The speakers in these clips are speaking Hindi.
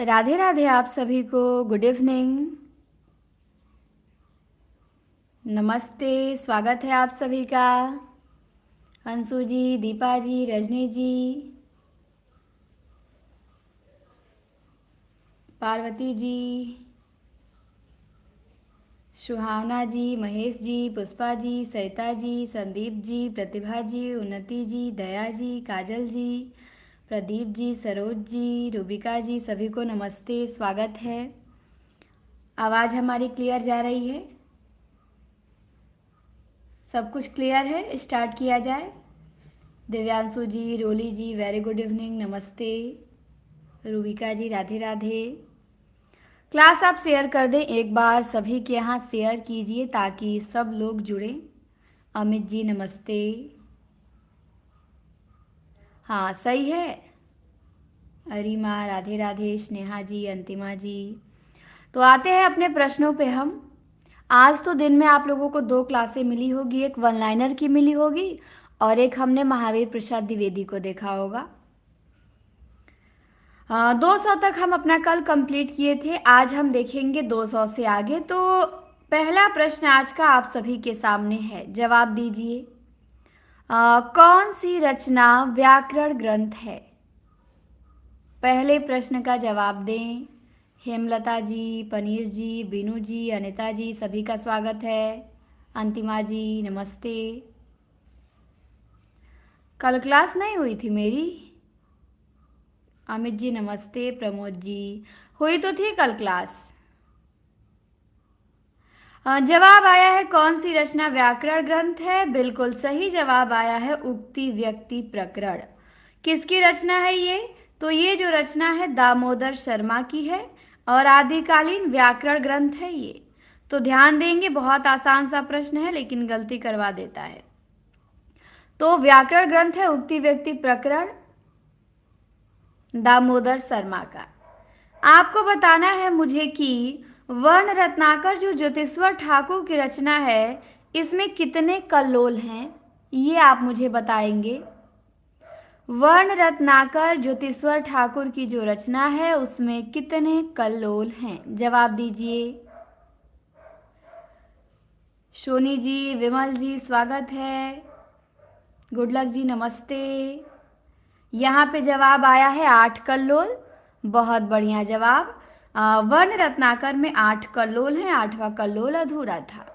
राधे राधे आप सभी को। गुड इवनिंग, नमस्ते, स्वागत है आप सभी का। अंशु जी, दीपा जी, रजनी जी, पार्वती जी, सुहावना जी, महेश जी, पुष्पा जी, सरिता जी, संदीप जी, प्रतिभा जी, उन्नति जी, दया जी, काजल जी, प्रदीप जी, सरोज जी, रूबिका जी, सभी को नमस्ते, स्वागत है। आवाज़ हमारी क्लियर जा रही है? सब कुछ क्लियर है? स्टार्ट किया जाए। दिव्यांशु जी, रोली जी, वेरी गुड इवनिंग, नमस्ते। रूबिका जी, राधे राधे। क्लास आप शेयर कर दें एक बार, सभी के यहाँ शेयर कीजिए ताकि सब लोग जुड़ें। अमित जी, नमस्ते। हाँ, सही है। अरिमा, राधे राधे। स्नेहा जी, अंतिमा जी। तो आते हैं अपने प्रश्नों पे हम। आज तो दिन में आप लोगों को दो क्लासें मिली होगी, एक वन लाइनर की मिली होगी और एक हमने महावीर प्रसाद द्विवेदी को देखा होगा। 200 तक हम अपना कल कंप्लीट किए थे, आज हम देखेंगे 200 से आगे। तो पहला प्रश्न आज का आप सभी के सामने है, जवाब दीजिए। कौन सी रचना व्याकरण ग्रंथ है? पहले प्रश्न का जवाब दें। हेमलता जी, पनीर जी, बीनू जी, अनिता जी, सभी का स्वागत है। अंतिमा जी, नमस्ते। कल क्लास नहीं हुई थी मेरी? अमित जी, नमस्ते। प्रमोद जी, हुई तो थी कल क्लास। जवाब आया है कौन सी रचना व्याकरण ग्रंथ है? बिल्कुल सही जवाब आया है उक्ति व्यक्ति प्रकरण। किसकी रचना है ये? तो ये जो रचना है दामोदर शर्मा की है और आदिकालीन व्याकरण ग्रंथ है ये। तो ध्यान देंगे, बहुत आसान सा प्रश्न है लेकिन गलती करवा देता है। तो व्याकरण ग्रंथ है उक्ति व्यक्ति प्रकरण, दामोदर शर्मा का। आपको बताना है मुझे कि वर्ण रत्नाकर जो ज्योतिश्वर ठाकुर की रचना है, इसमें कितने कल्लोल हैं, ये आप मुझे बताएंगे। वर्ण रत्नाकर ज्योतिश्वर ठाकुर की जो रचना है उसमें कितने कल्लोल हैं? जवाब दीजिए। सोनी जी, विमल जी, स्वागत है। गुड लक जी, नमस्ते। यहाँ पे जवाब आया है 8 कल्लोल। बहुत बढ़िया जवाब। वर्ण रत्नाकर में 8 कल्लोल हैं, 8वां कल्लोल अधूरा था।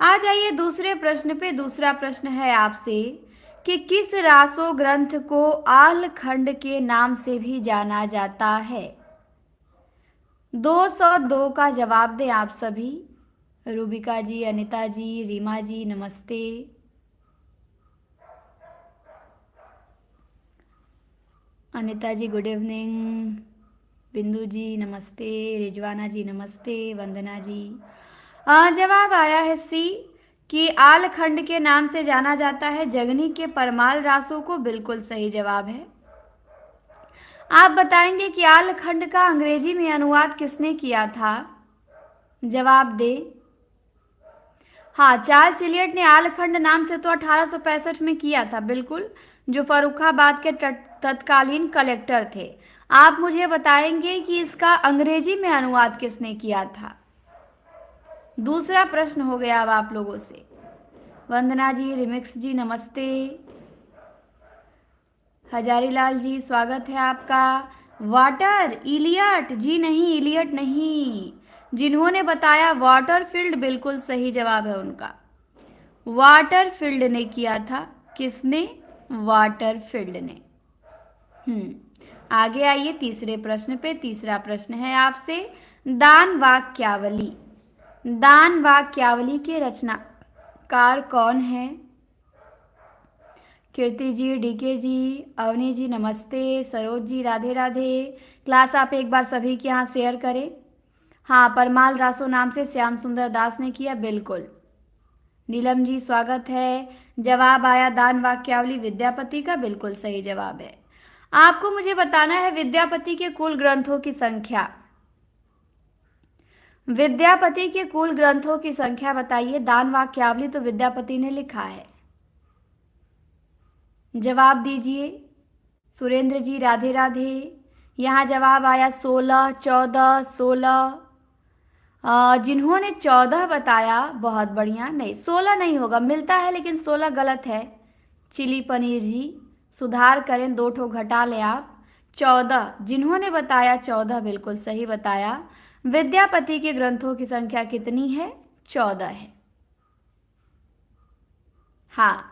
आ जाइए दूसरे प्रश्न पे। दूसरा प्रश्न है आपसे कि किस रासो ग्रंथ को आल खंड के नाम से भी जाना जाता है? 202 का जवाब दें आप सभी। रूबिका जी, अनिता जी, रीमा जी, नमस्ते। अनिता जी, गुड इवनिंग। बिंदु जी, नमस्ते। रिजवाना जी, नमस्ते। वंदना जी। जवाब आया है सी कि आल खंड के नाम से जाना जाता है जगनी के परमाल रासों को। बिल्कुल सही जवाब है। आप बताएंगे कि आल खंड का अंग्रेजी में अनुवाद किसने किया था? जवाब दे। हाँ, चार्ल्स इलियट ने आल खंड नाम से तो 1865 में किया था, बिल्कुल, जो फर्रुखाबाद के तत्कालीन कलेक्टर थे। आप मुझे बताएंगे कि इसका अंग्रेजी में अनुवाद किसने किया था? दूसरा प्रश्न हो गया अब आप लोगों से। वंदना जी, रिमिक्स जी, नमस्ते। हजारीलाल जी, स्वागत है आपका। वाटर इलियट जी नहीं, इलियट नहीं। जिन्होंने बताया वाटरफील्ड, बिल्कुल सही जवाब है उनका। वाटरफील्ड ने किया था। किसने? वाटरफील्ड ने। आगे आइए तीसरे प्रश्न पे। तीसरा प्रश्न है आपसे दान वाक्यावली। दान वाक्यावली के रचनाकार कौन है? कीर्ति जी, डीके जी, अवनी जी, नमस्ते। सरोज जी, राधे राधे। क्लास आप एक बार सभी के यहाँ शेयर करें। हाँ, परमाल रासो नाम से श्याम सुंदर दास ने किया, बिल्कुल। नीलम जी, स्वागत है। जवाब आया दान वाक्यावली विद्यापति का, बिल्कुल सही जवाब है। आपको मुझे बताना है विद्यापति के कुल ग्रंथों की संख्या। विद्यापति के कुल ग्रंथों की संख्या बताइए। दान वाक्यावली तो विद्यापति ने लिखा है। जवाब दीजिए। सुरेंद्र जी, राधे राधे। यहाँ जवाब आया 16, 14, 16। जिन्होंने 14 बताया बहुत बढ़िया। नहीं, 16 नहीं होगा, मिलता है लेकिन 16 गलत है। चिली पनीर जी सुधार करें, 2 ठो घटा लें आप। 14 जिन्होंने बताया, 14 बिल्कुल सही बताया। विद्यापति के ग्रंथों की संख्या कितनी है? 14 है। हाँ,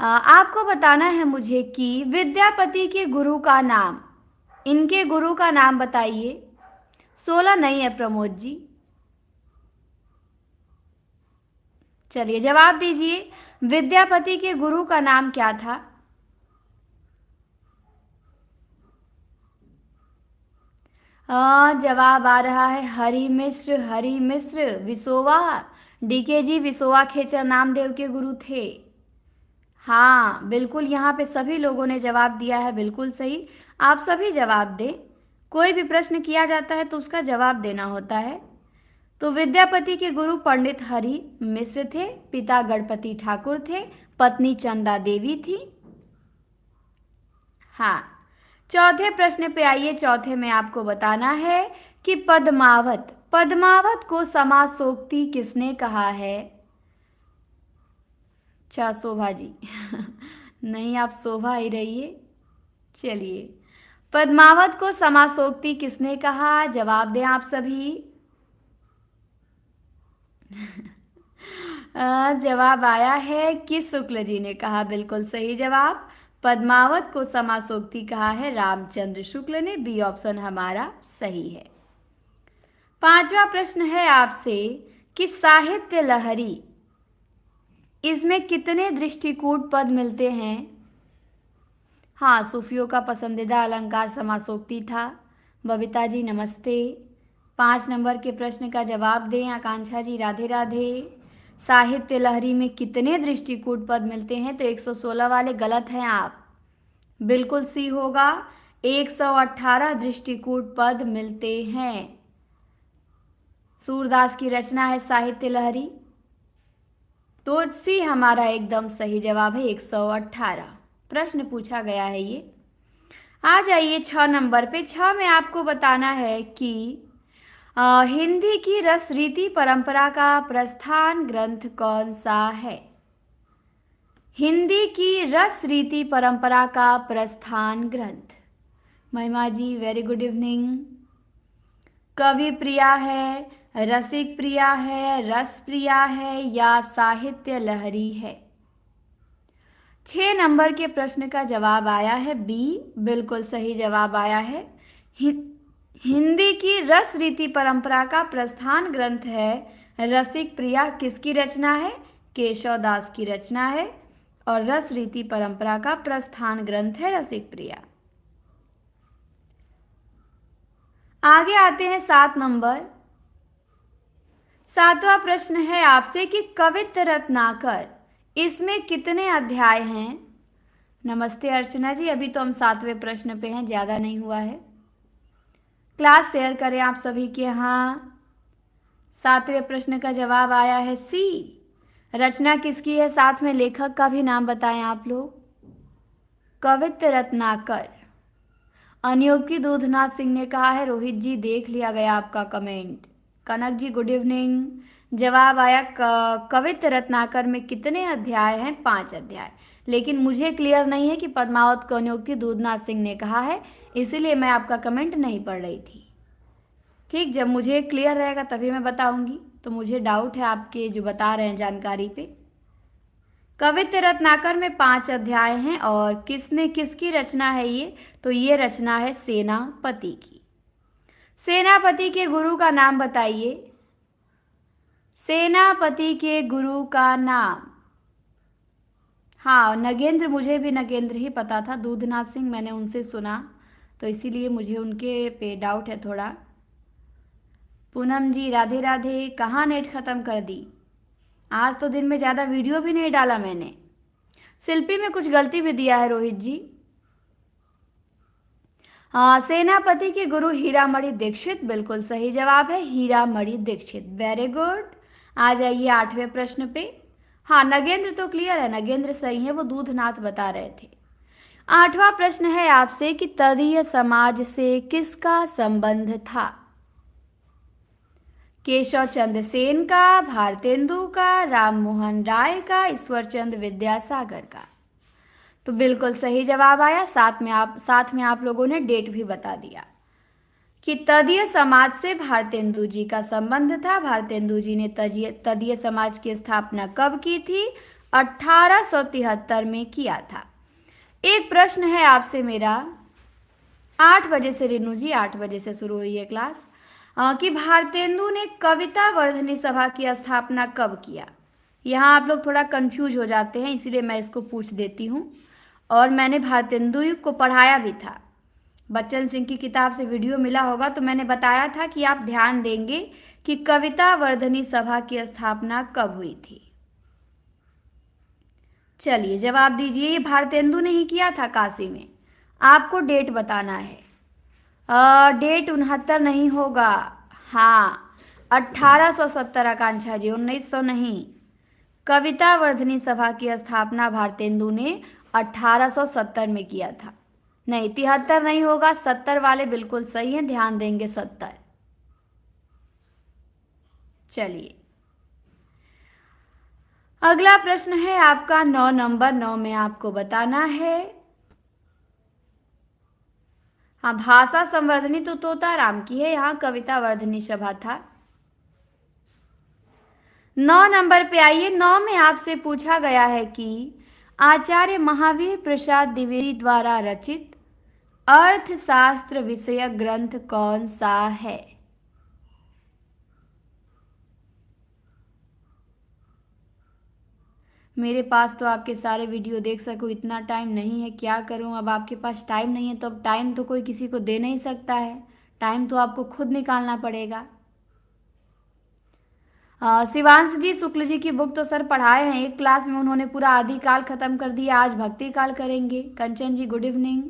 आपको बताना है मुझे कि विद्यापति के गुरु का नाम, इनके गुरु का नाम बताइए। 16 नहीं है प्रमोद जी। चलिए जवाब दीजिए, विद्यापति के गुरु का नाम क्या था? जवाब आ रहा है हरि मिश्र, हरि मिश्र विसोवा। डीके जी, विसोवा खेचर नामदेव के गुरु थे। हाँ बिल्कुल, यहाँ पे सभी लोगों ने जवाब दिया है, बिल्कुल सही। आप सभी जवाब दें, कोई भी प्रश्न किया जाता है तो उसका जवाब देना होता है। तो विद्यापति के गुरु पंडित हरि मिश्र थे, पिता गणपति ठाकुर थे, पत्नी चंदा देवी थी। हाँ, चौथे प्रश्न पे आइए। चौथे में आपको बताना है कि पद्मावत, पद्मावत को समासोक्ति किसने कहा है? अच्छा शोभा जी नहीं, आप शोभा ही रहिए। चलिए, पद्मावत को समासोक्ति किसने कहा? जवाब दें आप सभी। जवाब आया है कि शुक्ल जी ने कहा, बिल्कुल सही जवाब। पद्मावत को समासोक्ति कहा है रामचंद्र शुक्ल ने। बी ऑप्शन हमारा सही है। पांचवा प्रश्न है आपसे कि साहित्य लहरी, इसमें कितने दृष्टिकूट पद मिलते हैं? हाँ, सूफियों का पसंदीदा अलंकार समासोक्ति था। बबीता जी नमस्ते। 5 नंबर के प्रश्न का जवाब दें। आकांक्षा जी राधे राधे। साहित्य लहरी में कितने दृष्टिकूट पद मिलते हैं? तो 116 वाले गलत हैं आप, बिल्कुल सी होगा। 118 दृष्टिकूट पद मिलते हैं। सूरदास की रचना है साहित्य लहरी, तो सी हमारा एकदम सही जवाब है, 118 प्रश्न पूछा गया है ये। आ जाइए 6 नंबर पे। 6 में आपको बताना है कि हिंदी की रस रीति परंपरा का प्रस्थान ग्रंथ कौन सा है? हिंदी की रस रीति परंपरा का प्रस्थान ग्रंथ। महिमा जी वेरी गुड इवनिंग। कवि प्रिया है, रसिक प्रिया है, रस प्रिया है या साहित्य लहरी है? 6 नंबर के प्रश्न का जवाब आया है बी, बिल्कुल सही जवाब आया है। हिंदी की रस रीति परंपरा का प्रस्थान ग्रंथ है रसिक प्रिया। किसकी रचना है? केशव दास की रचना है, और रस रीति परंपरा का प्रस्थान ग्रंथ है रसिक प्रिया। आगे आते हैं 7 नंबर। 7वां प्रश्न है आपसे कि कवित्त रत्नाकर, इसमें कितने अध्याय हैं? नमस्ते अर्चना जी, अभी तो हम 7वें प्रश्न पे हैं, ज़्यादा नहीं हुआ है। क्लास शेयर करें आप सभी के यहाँ। 7वें प्रश्न का जवाब आया है सी। रचना किसकी है? साथ में लेखक का भी नाम बताएं आप लोग। कवित्त रत्नाकर। अनियोगी दूधनाथ सिंह ने कहा है। रोहित जी देख लिया गया आपका कमेंट। कनक जी गुड इवनिंग। जवाब आया कवित्त रत्नाकर में कितने अध्याय हैं? 5 अध्याय। लेकिन मुझे क्लियर नहीं है कि पद्मावत को अनियोगी दूधनाथ सिंह ने कहा है, इसीलिए मैं आपका कमेंट नहीं पढ़ रही थी। ठीक, जब मुझे क्लियर रहेगा तभी मैं बताऊंगी। तो मुझे डाउट है आपके जो बता रहे हैं जानकारी पे। कवित्त रत्नाकर में 5 अध्याय हैं, और किसने किसकी रचना है ये? तो ये रचना है सेनापति की। सेनापति के गुरु का नाम बताइए। सेनापति के गुरु का नाम। हाँ, नगेंद्र, मुझे भी नगेंद्र ही पता था। दूधनाथ सिंह मैंने उनसे सुना, तो इसीलिए मुझे उनके पे डाउट है थोड़ा। पूनम जी राधे राधे। कहाँ नेट ख़त्म कर दी? आज तो दिन में ज़्यादा वीडियो भी नहीं डाला मैंने। शिल्पी में कुछ गलती भी दिया है रोहित जी। हाँ, सेनापति के गुरु हीरामणि दीक्षित, बिल्कुल सही जवाब है, हीरामणि दीक्षित। Very good. आ जाइए 8वें प्रश्न पे। हाँ, नगेंद्र तो क्लियर है, नगेंद्र सही है, वो दूधनाथ बता रहे थे। 8वां प्रश्न है आपसे कि तदीय समाज से किसका संबंध था? केशव चंद्र सेन का, भारतेंदु का, राम मोहन राय का, ईश्वरचंद विद्यासागर का। तो बिल्कुल सही जवाब आया। साथ में आप लोगों ने डेट भी बता दिया कि तदीय समाज से भारतेंदु जी का संबंध था। भारतेंदु जी ने तदीय समाज की स्थापना कब की थी? 1873 में किया था। एक प्रश्न है आपसे मेरा 8 बजे से, रेनू जी 8 बजे से शुरू हुई है क्लास, कि भारतेंदु ने कविता वर्धनी सभा की स्थापना कब किया? यहाँ आप लोग थोड़ा कंफ्यूज हो जाते हैं, इसीलिए मैं इसको पूछ देती हूँ। और मैंने भारतेंदु को पढ़ाया भी था, बच्चन सिंह की किताब से वीडियो मिला होगा, तो मैंने बताया था कि आप ध्यान देंगे कि कविता वर्धनी सभा की स्थापना कब हुई थी। चलिए जवाब दीजिए। ये भारतेंदु ने ही किया था काशी में। आपको डेट बताना है। डेट 69 नहीं होगा, हाँ 1870 आकांक्षा जी, 1900 नहीं। कविता वर्धनी सभा की स्थापना भारतेंदु ने 1870 में किया था। नहीं 73 नहीं होगा, 70 वाले बिल्कुल सही हैं, ध्यान देंगे 70। चलिए अगला प्रश्न है आपका 9 नंबर। 9 में आपको बताना है, हाँ भाषा संवर्धनी तो तोताराम की है, यहाँ कविता वर्धनी सभा था। 9 नंबर पे आइए। 9 में आपसे पूछा गया है कि आचार्य महावीर प्रसाद द्विवेदी द्वारा रचित अर्थशास्त्र विषयक ग्रंथ कौन सा है? मेरे पास तो आपके सारे वीडियो देख सकूं इतना टाइम नहीं है, क्या करूं। अब आपके पास टाइम नहीं है तो अब टाइम तो कोई किसी को दे नहीं सकता है, टाइम तो आपको खुद निकालना पड़ेगा। शिवांश जी शुक्ल जी की बुक तो सर पढ़ाए हैं, एक क्लास में उन्होंने पूरा आदि काल खत्म कर दिया, आज भक्ति काल करेंगे। कंचन जी गुड इवनिंग।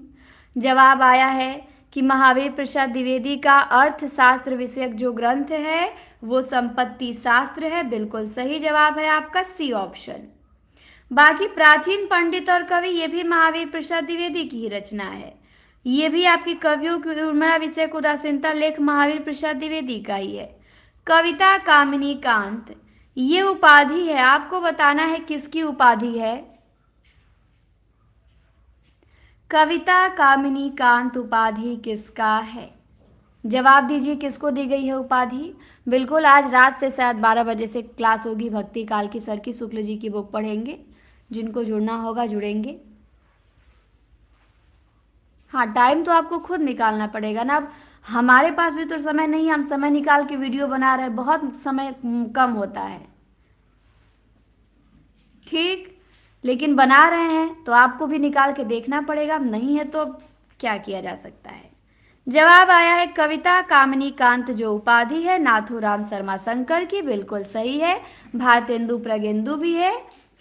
जवाब आया है कि महावीर प्रसाद द्विवेदी का अर्थशास्त्र विषयक जो ग्रंथ है वो संपत्ति शास्त्र है। बिल्कुल सही जवाब है आपका सी ऑप्शन। बाकी प्राचीन पंडित और कवि ये भी महावीर प्रसाद द्विवेदी की ही रचना है। ये भी आपकी कवियों की उर्मिला विषयक उदासीनता लेख महावीर प्रसाद द्विवेदी का ही है। कविता कामिनी कांत ये उपाधि है, आपको बताना है किसकी उपाधि है। कविता कामिनी कांत उपाधि किसका है? जवाब दीजिए किसको दी गई है उपाधि। बिल्कुल आज रात से शायद 12 बजे से क्लास होगी भक्ति काल की सर की, शुक्ल जी की बुक पढ़ेंगे, जिनको जुड़ना होगा जुड़ेंगे। हाँ टाइम तो आपको खुद निकालना पड़ेगा ना, अब हमारे पास भी तो समय नहीं, हम समय निकाल के वीडियो बना रहे हैं, बहुत समय कम होता है, ठीक, लेकिन बना रहे हैं तो आपको भी निकाल के देखना पड़ेगा, अब नहीं है तो क्या किया जा सकता है। जवाब आया है कविता कामिनी कांत जो उपाधि है नाथूराम शर्मा शंकर की, बिल्कुल सही है। भारतेंदु प्रगेंदु भी है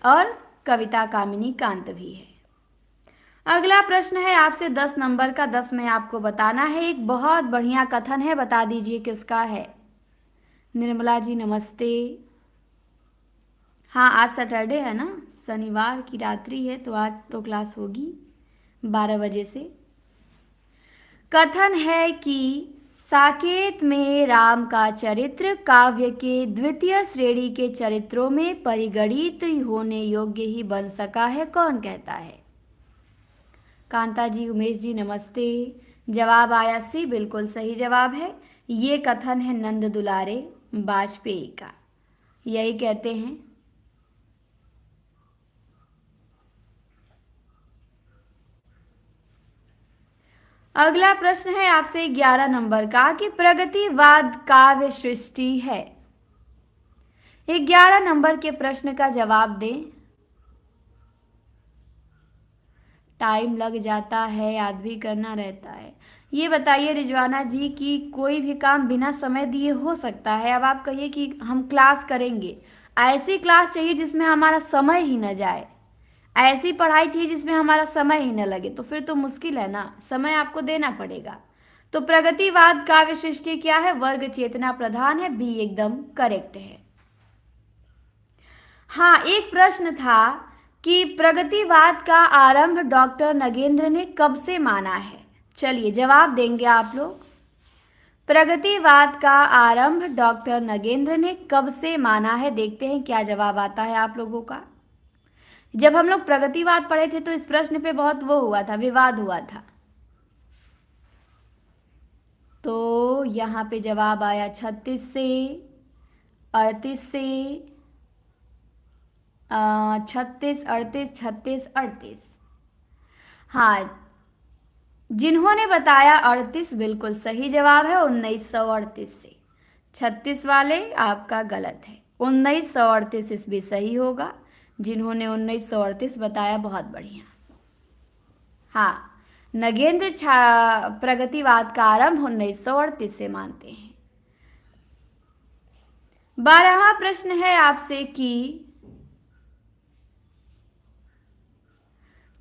और कविता कामिनी कांत भी है। अगला प्रश्न है आपसे 10 नंबर का। 10 में आपको बताना है, एक बहुत बढ़िया कथन है, बता दीजिए किसका है। निर्मला जी नमस्ते। हाँ आज सैटरडे है ना, शनिवार की रात्रि है तो आज तो क्लास होगी 12 बजे से। कथन है कि साकेत में राम का चरित्र काव्य के द्वितीय श्रेणी के चरित्रों में परिगणित होने योग्य ही बन सका है, कौन कहता है? कांता जी उमेश जी नमस्ते। जवाब आया सी, बिल्कुल सही जवाब है। ये कथन है नंद दुलारे वाजपेयी का, यही कहते हैं। अगला प्रश्न है आपसे 11 नंबर का कि प्रगतिवाद काव्य सृष्टि है। 11 नंबर के प्रश्न का जवाब दें। टाइम लग जाता है, याद भी करना रहता है। ये बताइए रिजवाना जी कि कोई भी काम बिना समय दिए हो सकता है? अब आप कहिए कि हम क्लास करेंगे, ऐसी क्लास चाहिए जिसमें हमारा समय ही न जाए, ऐसी पढ़ाई चाहिए जिसमें हमारा समय ही न लगे, तो फिर तो मुश्किल है ना, समय आपको देना पड़ेगा। तो प्रगतिवाद काव्य सृष्टि क्या है? वर्ग चेतना प्रधान है, बी एकदम करेक्ट है। हाँ एक प्रश्न था कि प्रगतिवाद का आरंभ डॉक्टर नगेंद्र ने कब से माना है? चलिए जवाब देंगे आप लोग। प्रगतिवाद का आरंभ डॉक्टर नगेंद्र ने कब से माना है? देखते हैं क्या जवाब आता है आप लोगों का। जब हम लोग प्रगतिवाद पढ़े थे तो इस प्रश्न पे बहुत वो हुआ था, विवाद हुआ था। तो यहाँ पे जवाब आया 36 से, 38 से, 36, 38, 36, 38। हाँ, जिन्होंने बताया 38 बिल्कुल सही जवाब है 1938 से। 36 वाले आपका गलत है, 1938 इस भी सही होगा। जिन्होंने 1938 बताया बहुत बढ़िया। हाँ, नगेंद्र प्रगतिवाद का आरंभ 1938 से मानते हैं। 12वां प्रश्न है आपसे कि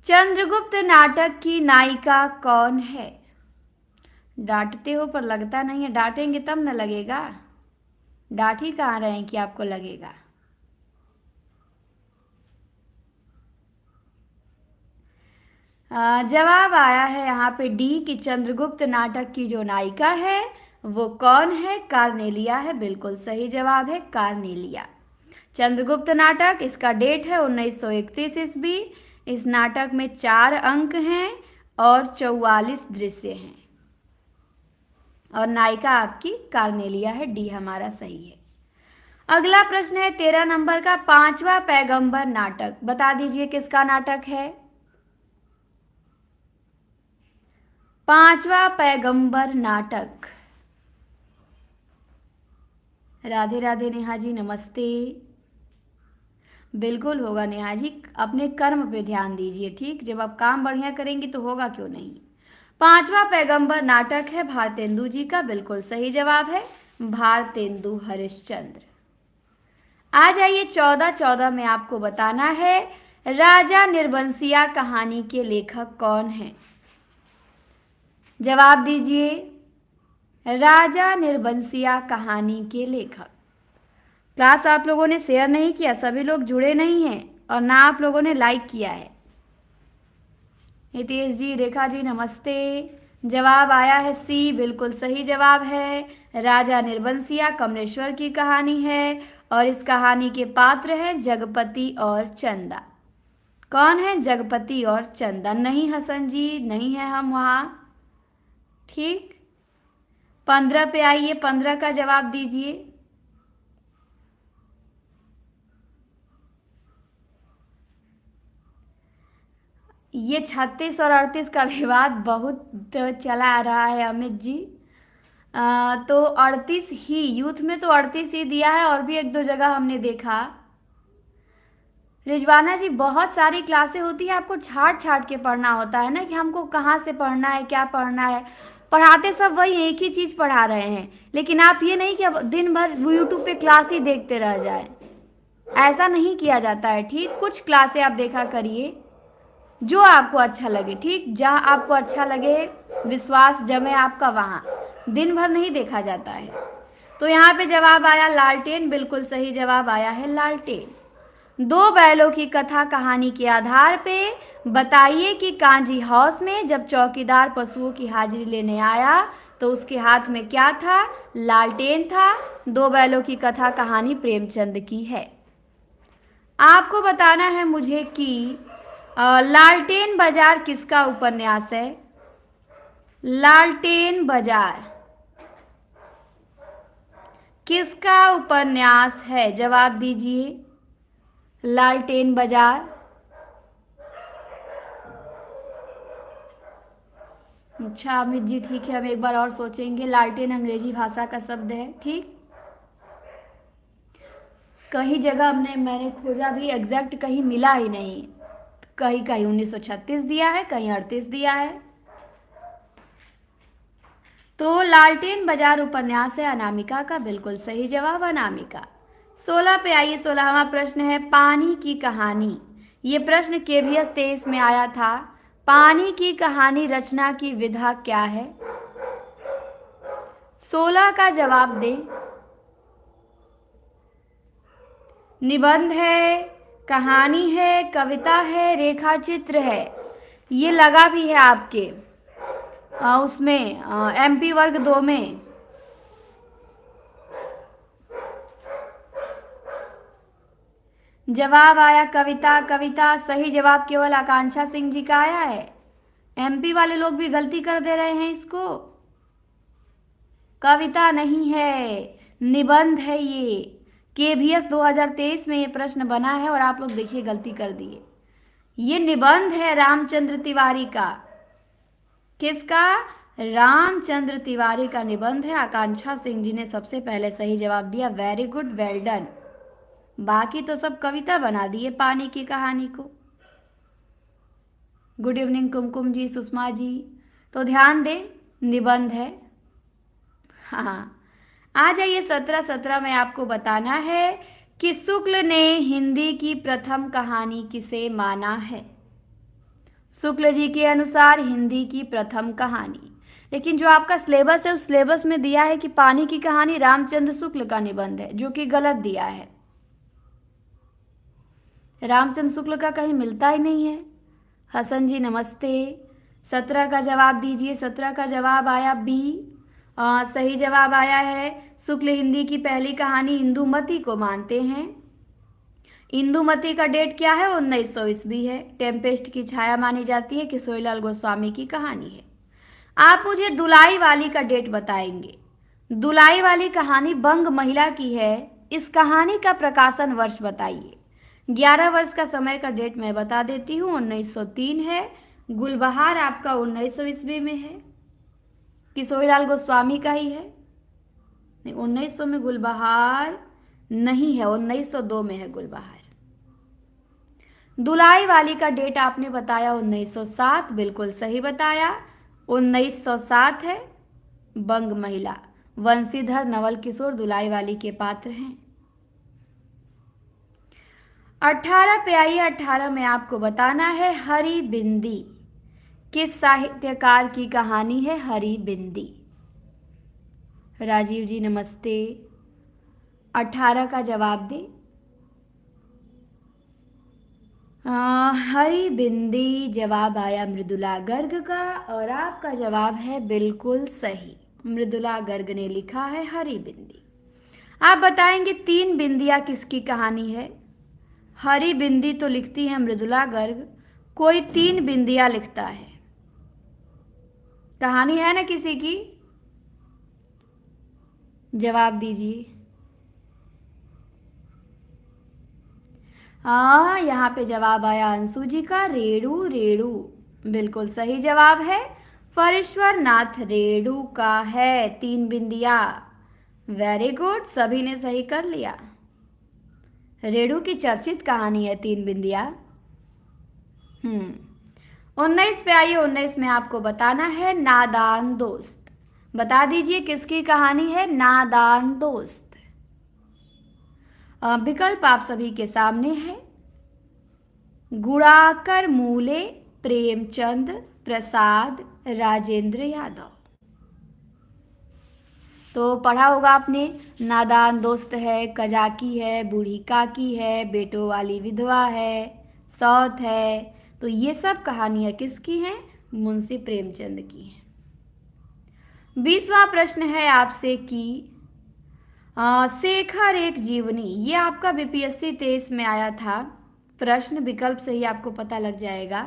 चंद्रगुप्त नाटक की नायिका कौन है? डांटते हो पर लगता नहीं है, डांटेंगे तब न लगेगा। डांट ही कहाँ रहे हैं कि आपको लगेगा। जवाब आया है यहाँ पे डी कि चंद्रगुप्त नाटक की जो नायिका है वो कौन है? कार्नेलिया है, बिल्कुल सही जवाब है कार्नेलिया। चंद्रगुप्त नाटक, इसका डेट है 1931 ईस्वी। इस नाटक में 4 अंक हैं और 44 दृश्य हैं और नायिका आपकी कार्नेलिया है। डी हमारा सही है। अगला प्रश्न है 13 नंबर का, 5वां पैगंबर नाटक। बता दीजिए किसका नाटक है? 5वां पैगंबर नाटक। राधे राधे नेहा जी, नमस्ते। बिल्कुल होगा नेहा जी, अपने कर्म पे ध्यान दीजिए, ठीक। जब आप काम बढ़िया करेंगी तो होगा क्यों नहीं। 5वां पैगंबर नाटक है भारतेंदु जी का, बिल्कुल सही जवाब है भारतेंदु हरिश्चंद्र। आ जाइए 14 में आपको बताना है राजा निर्बंसिया कहानी के लेखक कौन है? जवाब दीजिए। राजा निर्बंसिया कहानी के लेखक। क्लास आप लोगों ने शेयर नहीं किया, सभी लोग जुड़े नहीं हैं और ना आप लोगों ने लाइक किया है। हितेश जी, रेखा जी, नमस्ते। जवाब आया है सी, बिल्कुल सही जवाब है। राजा निर्बंसिया कमलेश्वर की कहानी है और इस कहानी के पात्र हैं जगपति और चंदा। कौन है? जगपति और चंदा। नहीं हसन जी, नहीं है हम वहाँ, ठीक। 15 पे आइए, 15 का जवाब दीजिए। ये 36 और 38 का विवाद बहुत चला आ रहा है अमित जी। तो 38 ही, यूथ में तो 38 ही दिया है और भी 1-2 जगह हमने देखा। रिजवाना जी, बहुत सारी क्लासें होती है, आपको छाट छाट के पढ़ना होता है ना कि हमको कहाँ से पढ़ना है, क्या पढ़ना है। पढ़ाते सब वही एक ही चीज़ पढ़ा रहे हैं, लेकिन आप ये नहीं कि अब दिन भर यूट्यूब पे क्लास ही देखते रह जाए, ऐसा नहीं किया जाता है, ठीक। कुछ क्लासें आप देखा करिए जो आपको अच्छा लगे, ठीक। जहाँ आपको अच्छा लगे, विश्वास जमे आपका, वहाँ दिन भर नहीं देखा जाता है। तो यहाँ पे जवाब आया लालटेन, बिल्कुल सही जवाब आया है लालटेन। 2 बैलों की कथा कहानी के आधार पे बताइए कि कांजी हाउस में जब चौकीदार पशुओं की हाजिरी लेने आया तो उसके हाथ में क्या था? लालटेन था। 2 बैलों की कथा कहानी प्रेमचंद की है। आपको बताना है मुझे कि लालटेन बाजार किसका उपन्यास है? लालटेन बाजार किसका उपन्यास है? जवाब दीजिए। लालटेन बाजार। अच्छा अमित जी, ठीक है, हम एक बार और सोचेंगे। लालटेन अंग्रेजी भाषा का शब्द है, ठीक। कहीं जगह मैंने खोजा भी, एग्जैक्ट कहीं मिला ही नहीं। कहीं कहीं 1936 दिया है, कहीं 38 दिया है। तो लालटेन बाजार उपन्यास है अनामिका का, बिल्कुल सही जवाब अनामिका। 16 पे आइए, 16वां प्रश्न है पानी की कहानी। ये प्रश्न KVS 23 में आया था। पानी की कहानी रचना की विधा क्या है? 16 का जवाब दें। निबंध है, कहानी है, कविता है, रेखा चित्र है, ये लगा भी है आपके उसमें MP वर्ग 2 में। जवाब आया कविता। कविता सही जवाब केवल आकांक्षा सिंह जी का आया है। MP वाले लोग भी गलती कर दे रहे हैं इसको। कविता नहीं है, निबंध है ये। KVS 2023 में ये प्रश्न बना है और आप लोग देखिए गलती कर दिए। ये निबंध है रामचंद्र तिवारी का। किसका? रामचंद्र तिवारी का निबंध है। आकांक्षा सिंह जी ने सबसे पहले सही जवाब दिया। Very good, well done. बाकी तो सब कविता बना दिए पानी की कहानी को। गुड इवनिंग कुमकुम जी, सुषमा जी। तो ध्यान दें, निबंध है। हाँ, आ जाइए 17 में आपको बताना है कि शुक्ल ने हिंदी की प्रथम कहानी किसे माना है। शुक्ल जी के अनुसार हिंदी की प्रथम कहानी, लेकिन जो आपका सिलेबस है उस सिलेबस में दिया है कि पानी की कहानी रामचंद्र शुक्ल का निबंध है, जो कि गलत दिया है। रामचंद्र शुक्ल का कहीं मिलता ही नहीं है। हसन जी नमस्ते। 17 का जवाब दीजिए। 17 का जवाब आया बी। सही जवाब आया है शुक्ल हिंदी की पहली कहानी इंदुमती को मानते हैं। इंदुमती का डेट क्या है? 1900 ईस्वी है। टेम्पेस्ट की छाया मानी जाती है। किशोरीलाल गोस्वामी की कहानी है। आप मुझे दुलाई वाली का डेट बताएंगे। दुलाई वाली कहानी बंग महिला की है। इस कहानी का प्रकाशन वर्ष बताइए। 11 वर्ष का समय का डेट मैं बता देती हूँ। 1903 है। गुलबहार आपका 1900 ईस्वी में है। किशोरीलाल गोस्वामी का ही है। नहीं, 1900 में गुलबहार नहीं है, 1902 में है गुलबहार। दुलाई वाली का डेट आपने बताया 1907, बिल्कुल सही बताया। 1907 है। बंग महिला, वंशीधर नवल किशोर दुलाई वाली के पात्र हैं। 18 पे आइए। 18 में आपको बताना है हरी बिंदी किस साहित्यकार की कहानी है। हरी बिंदी। राजीव जी नमस्ते। 18 का जवाब दे। हरी बिंदी जवाब आया मृदुला गर्ग का और आपका जवाब है बिल्कुल सही। मृदुला गर्ग ने लिखा है हरी बिंदी। आप बताएंगे 3 बिंदियां किसकी कहानी है? हरी बिंदी तो लिखती है मृदुला गर्ग, कोई 3 बिंदियां लिखता है। कहानी है ना किसी की? जवाब दीजिए। हाँ, यहाँ पे जवाब आया अंशु जी का, रेणु। रेणु बिल्कुल सही जवाब है। फरेश्वर नाथ रेणु का है 3 बिंदिया। वेरी गुड, सभी ने सही कर लिया। रेणु की चर्चित कहानी है 3 बिंदिया। 19 पे आइए। 19 में आपको बताना है नादान दोस्त। बता दीजिए किसकी कहानी है नादान दोस्त। विकल्प आप सभी के सामने है। गुणाकर मूले, प्रेमचंद, प्रसाद, राजेंद्र यादव। तो पढ़ा होगा आपने, नादान दोस्त है, कजाकी है, बूढ़ी काकी है, बेटों वाली विधवा है, सौत है। तो ये सब कहानियां किसकी हैं? मुंशी प्रेमचंद की हैं। 20वां प्रश्न है आपसे कि शेखर एक जीवनी, ये आपका BPSC 23 में आया था प्रश्न। विकल्प से ही आपको पता लग जाएगा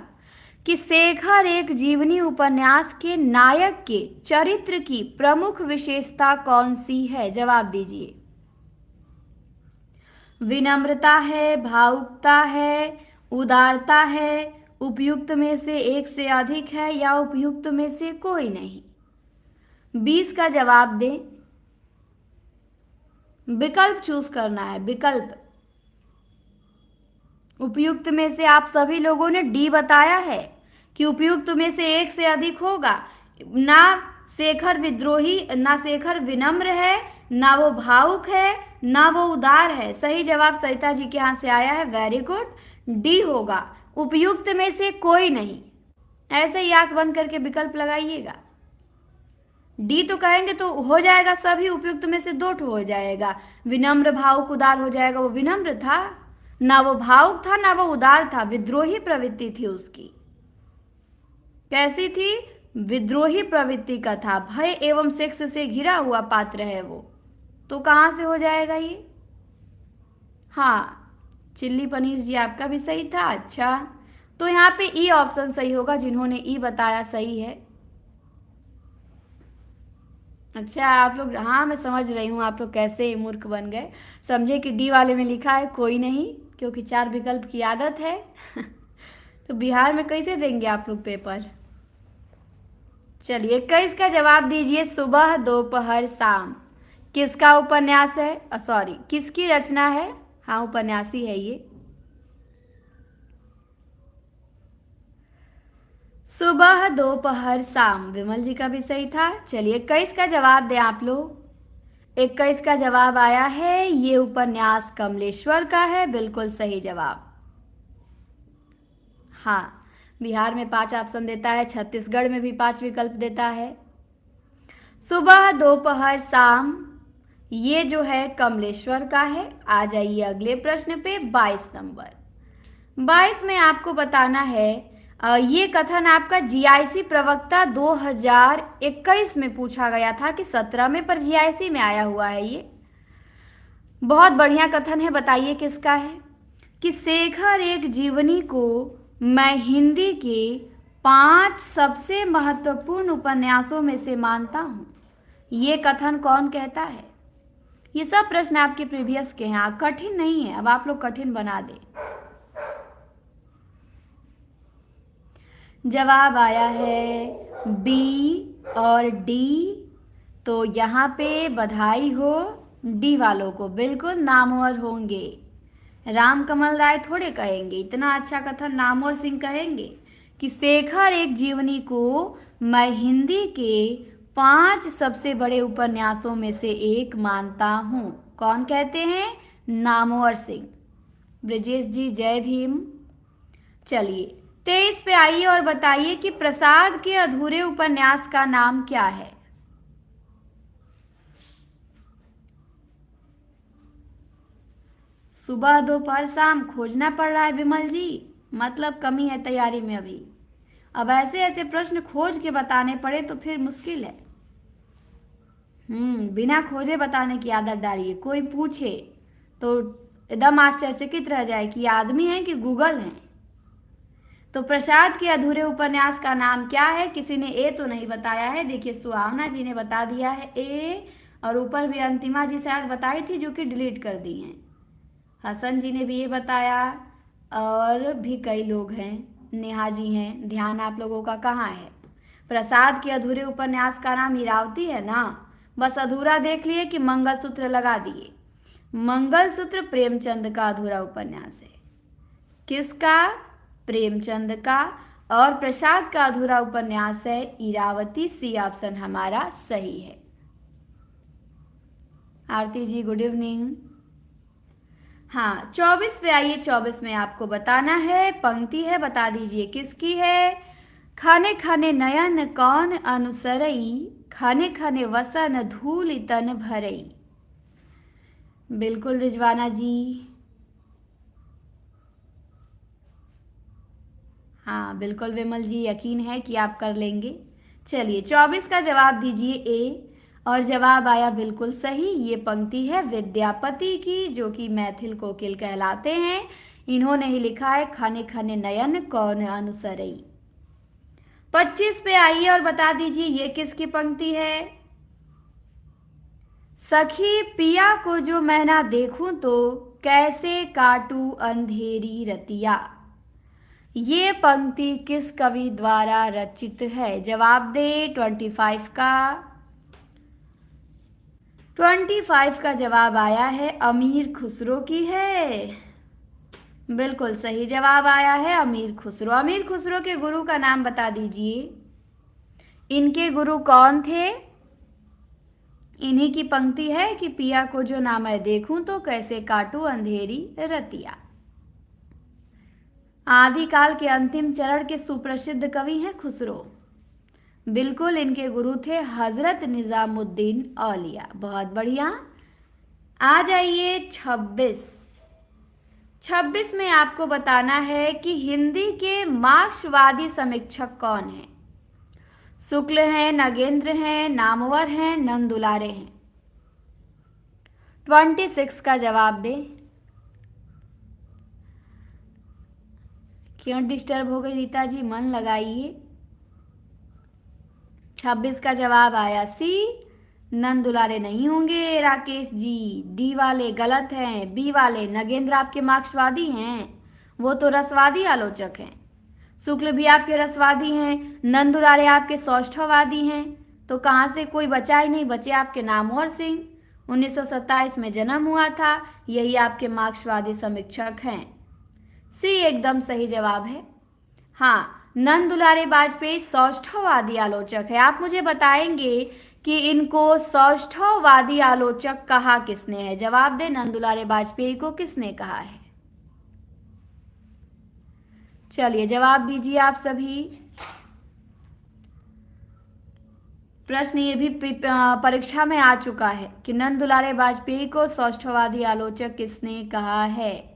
कि शेखर एक जीवनी उपन्यास के नायक के चरित्र की प्रमुख विशेषता कौन सी है? जवाब दीजिए। विनम्रता है, भावुकता है, उदारता है, उपयुक्त में से एक से अधिक है या उपयुक्त में से कोई नहीं। 20 का जवाब दें। विकल्प चूज करना है। विकल्प उपयुक्त में से आप सभी लोगों ने डी बताया है कि उपयुक्त में से एक से अधिक होगा। ना शेखर विद्रोही, ना शेखर विनम्र है, ना वो भावुक है, ना वो उदार है। सही जवाब सरिता जी के यहाँ से आया है। वेरी गुड, डी होगा। उपयुक्त में से कोई नहीं। ऐसे ही आंख बंद करके विकल्प लगाइएगा। डी तो कहेंगे तो हो जाएगा सभी उपयुक्त में से 2 हो जाएगा। विनम्र भावुक उदार हो जाएगा, वो विनम्र था। ना वो भावुक था ना वो उदार था, विद्रोही प्रवृत्ति थी उसकी। कैसी थी? विद्रोही प्रवृत्ति का था। भय एवं सेक्स से घिरा हुआ पात्र है वो, तो कहां से हो जाएगा ये? हाँ, चिल्ली पनीर जी आपका भी सही था। अच्छा, तो यहाँ पे ई ऑप्शन सही होगा, जिन्होंने ई बताया सही है। अच्छा आप लोग, हाँ मैं समझ रही हूँ आप लोग कैसे मूर्ख बन गए। समझे कि डी वाले में लिखा है कोई नहीं, क्योंकि 4 विकल्प की आदत है। तो बिहार में कैसे देंगे आप लोग पेपर? चलिए 21 का जवाब दीजिए। सुबह दोपहर शाम किसका उपन्यास है? सॉरी, किसकी रचना है? हाँ, उपन्यासी है ये। सुबह दोपहर शाम विमल जी का भी सही था। चलिए 21 का जवाब दें आप लोग। 21 का जवाब आया है, ये उपन्यास कमलेश्वर का है। बिल्कुल सही जवाब। हाँ, बिहार में 5 ऑप्शन देता है, छत्तीसगढ़ में भी 5 विकल्प देता है। सुबह दोपहर शाम ये जो है कमलेश्वर का है। आ जाइए अगले प्रश्न पे, 22 नंबर। 22 में आपको बताना है, ये कथन आपका जीआईसी प्रवक्ता 2021 में पूछा गया था कि 17 में, पर जीआईसी में आया हुआ है ये। बहुत बढ़िया कथन है, बताइए किसका है? कि शेखर एक जीवनी को मैं हिंदी के 5 सबसे महत्वपूर्ण उपन्यासों में से मानता हूँ। ये कथन कौन कहता है? ये सब प्रश्न आपके प्रीवियस के हैं, कठिन नहीं है, अब आप लोग कठिन बना दें। जवाब आया है बी और डी, तो यहाँ पे बधाई हो डी वालों को, बिल्कुल नामवर होंगे। राम कमल राय थोड़े कहेंगे, इतना अच्छा कथन नामवर सिंह कहेंगे कि शेखर एक जीवनी को मैं हिंदी के 5 सबसे बड़े उपन्यासों में से एक मानता हूँ। कौन कहते हैं? नामवर सिंह। ब्रजेश जी जय भीम। चलिए 23 पे आइए और बताइए कि प्रसाद के अधूरे उपन्यास का नाम क्या है? सुबह दोपहर शाम खोजना पड़ रहा है विमल जी, मतलब कमी है तैयारी में अभी। अब ऐसे ऐसे प्रश्न खोज के बताने पड़े तो फिर मुश्किल है। बिना खोजे बताने की आदत डालिए। कोई पूछे तो एकदम आश्चर्यचकित रह जाए कि आदमी है कि गूगल है। तो प्रसाद के अधूरे उपन्यास का नाम क्या है? किसी ने ए तो नहीं बताया है। देखिए सुहावना जी ने बता दिया है ए, और ऊपर भी अंतिमा जी शायद बताई थी, जो कि डिलीट कर दी हैं। हसन जी ने भी ये बताया, और भी कई लोग हैं, नेहा जी हैं। ध्यान आप लोगों का कहाँ है? प्रसाद के अधूरे उपन्यास का नाम इरावती है ना, बस अधूरा देख लिए कि मंगलसूत्र लगा दिए। मंगलसूत्र प्रेमचंद का अधूरा उपन्यास है। किसका? प्रेमचंद का। और प्रसाद का अधूरा उपन्यास है इरावती। सी ऑप्शन हमारा सही है। आरती जी गुड इवनिंग। हाँ 24 पे आइए। 24 में आपको बताना है, पंक्ति है, बता दीजिए किसकी है? खाने खाने नयन कौन अनुसरई, खाने खाने वसन धूल तन भरई। बिल्कुल रिजवाना जी। हाँ बिल्कुल विमल जी, यकीन है कि आप कर लेंगे। चलिए 24 का जवाब दीजिए ए, और जवाब आया बिल्कुल सही। ये पंक्ति है विद्यापति की, जो कि मैथिल कोकिल कहलाते हैं। इन्होंने ही लिखा है, खाने खाने नयन कौन अनुसरई। 25 पे आइए और बता दीजिए ये किसकी पंक्ति है? सखी पिया को जो मैं ना देखूं तो कैसे काटू अंधेरी रतिया। ये पंक्ति किस कवि द्वारा रचित है? जवाब दे 25 का। 25 का जवाब आया है अमीर खुसरो की है। बिल्कुल सही जवाब आया है अमीर खुसरो। अमीर खुसरो के गुरु का नाम बता दीजिए। इनके गुरु कौन थे? इन्हीं की पंक्ति है कि पिया को जो ना मैं देखूं तो कैसे काटू अंधेरी रतिया। आदिकाल के अंतिम चरण के सुप्रसिद्ध कवि हैं खुसरो। बिल्कुल इनके गुरु थे हजरत निजामुद्दीन औलिया। बहुत बढ़िया। आ जाइए 26। 26 में आपको बताना है कि हिंदी के मार्क्सवादी समीक्षक कौन हैं। शुक्ल हैं, नगेंद्र हैं, नामवर हैं, नंदुलारे हैं। 26 का जवाब दें। क्यों डिस्टर्ब हो गई रीता जी, मन लगाइए। 26 का जवाब आया सी, नंदुलारे नहीं होंगे राकेश जी। डी वाले गलत हैं। बी वाले नगेंद्र आपके मार्क्सवादी हैं, वो तो रसवादी आलोचक हैं। शुक्ल भी आपके रसवादी हैं, नंदुलारे आपके सौष्ठववादी हैं। तो कहाँ से कोई बचा ही नहीं, बचे आपके नामवर सिंह। 1927 में जन्म हुआ था, यही आपके मार्क्सवादी समीक्षक हैं। सी एकदम सही जवाब है। हाँ, नंदुलारे वाजपेयी सौष्ठववादी आलोचक है। आप मुझे बताएंगे कि इनको सौष्ठववादी आलोचक कहा किसने है। जवाब दे, नंदुलारे वाजपेयी को किसने कहा है। चलिए जवाब दीजिए आप सभी। प्रश्न ये भी परीक्षा में आ चुका है कि नंदुलारे वाजपेयी को सौष्ठववादी आलोचक किसने कहा है।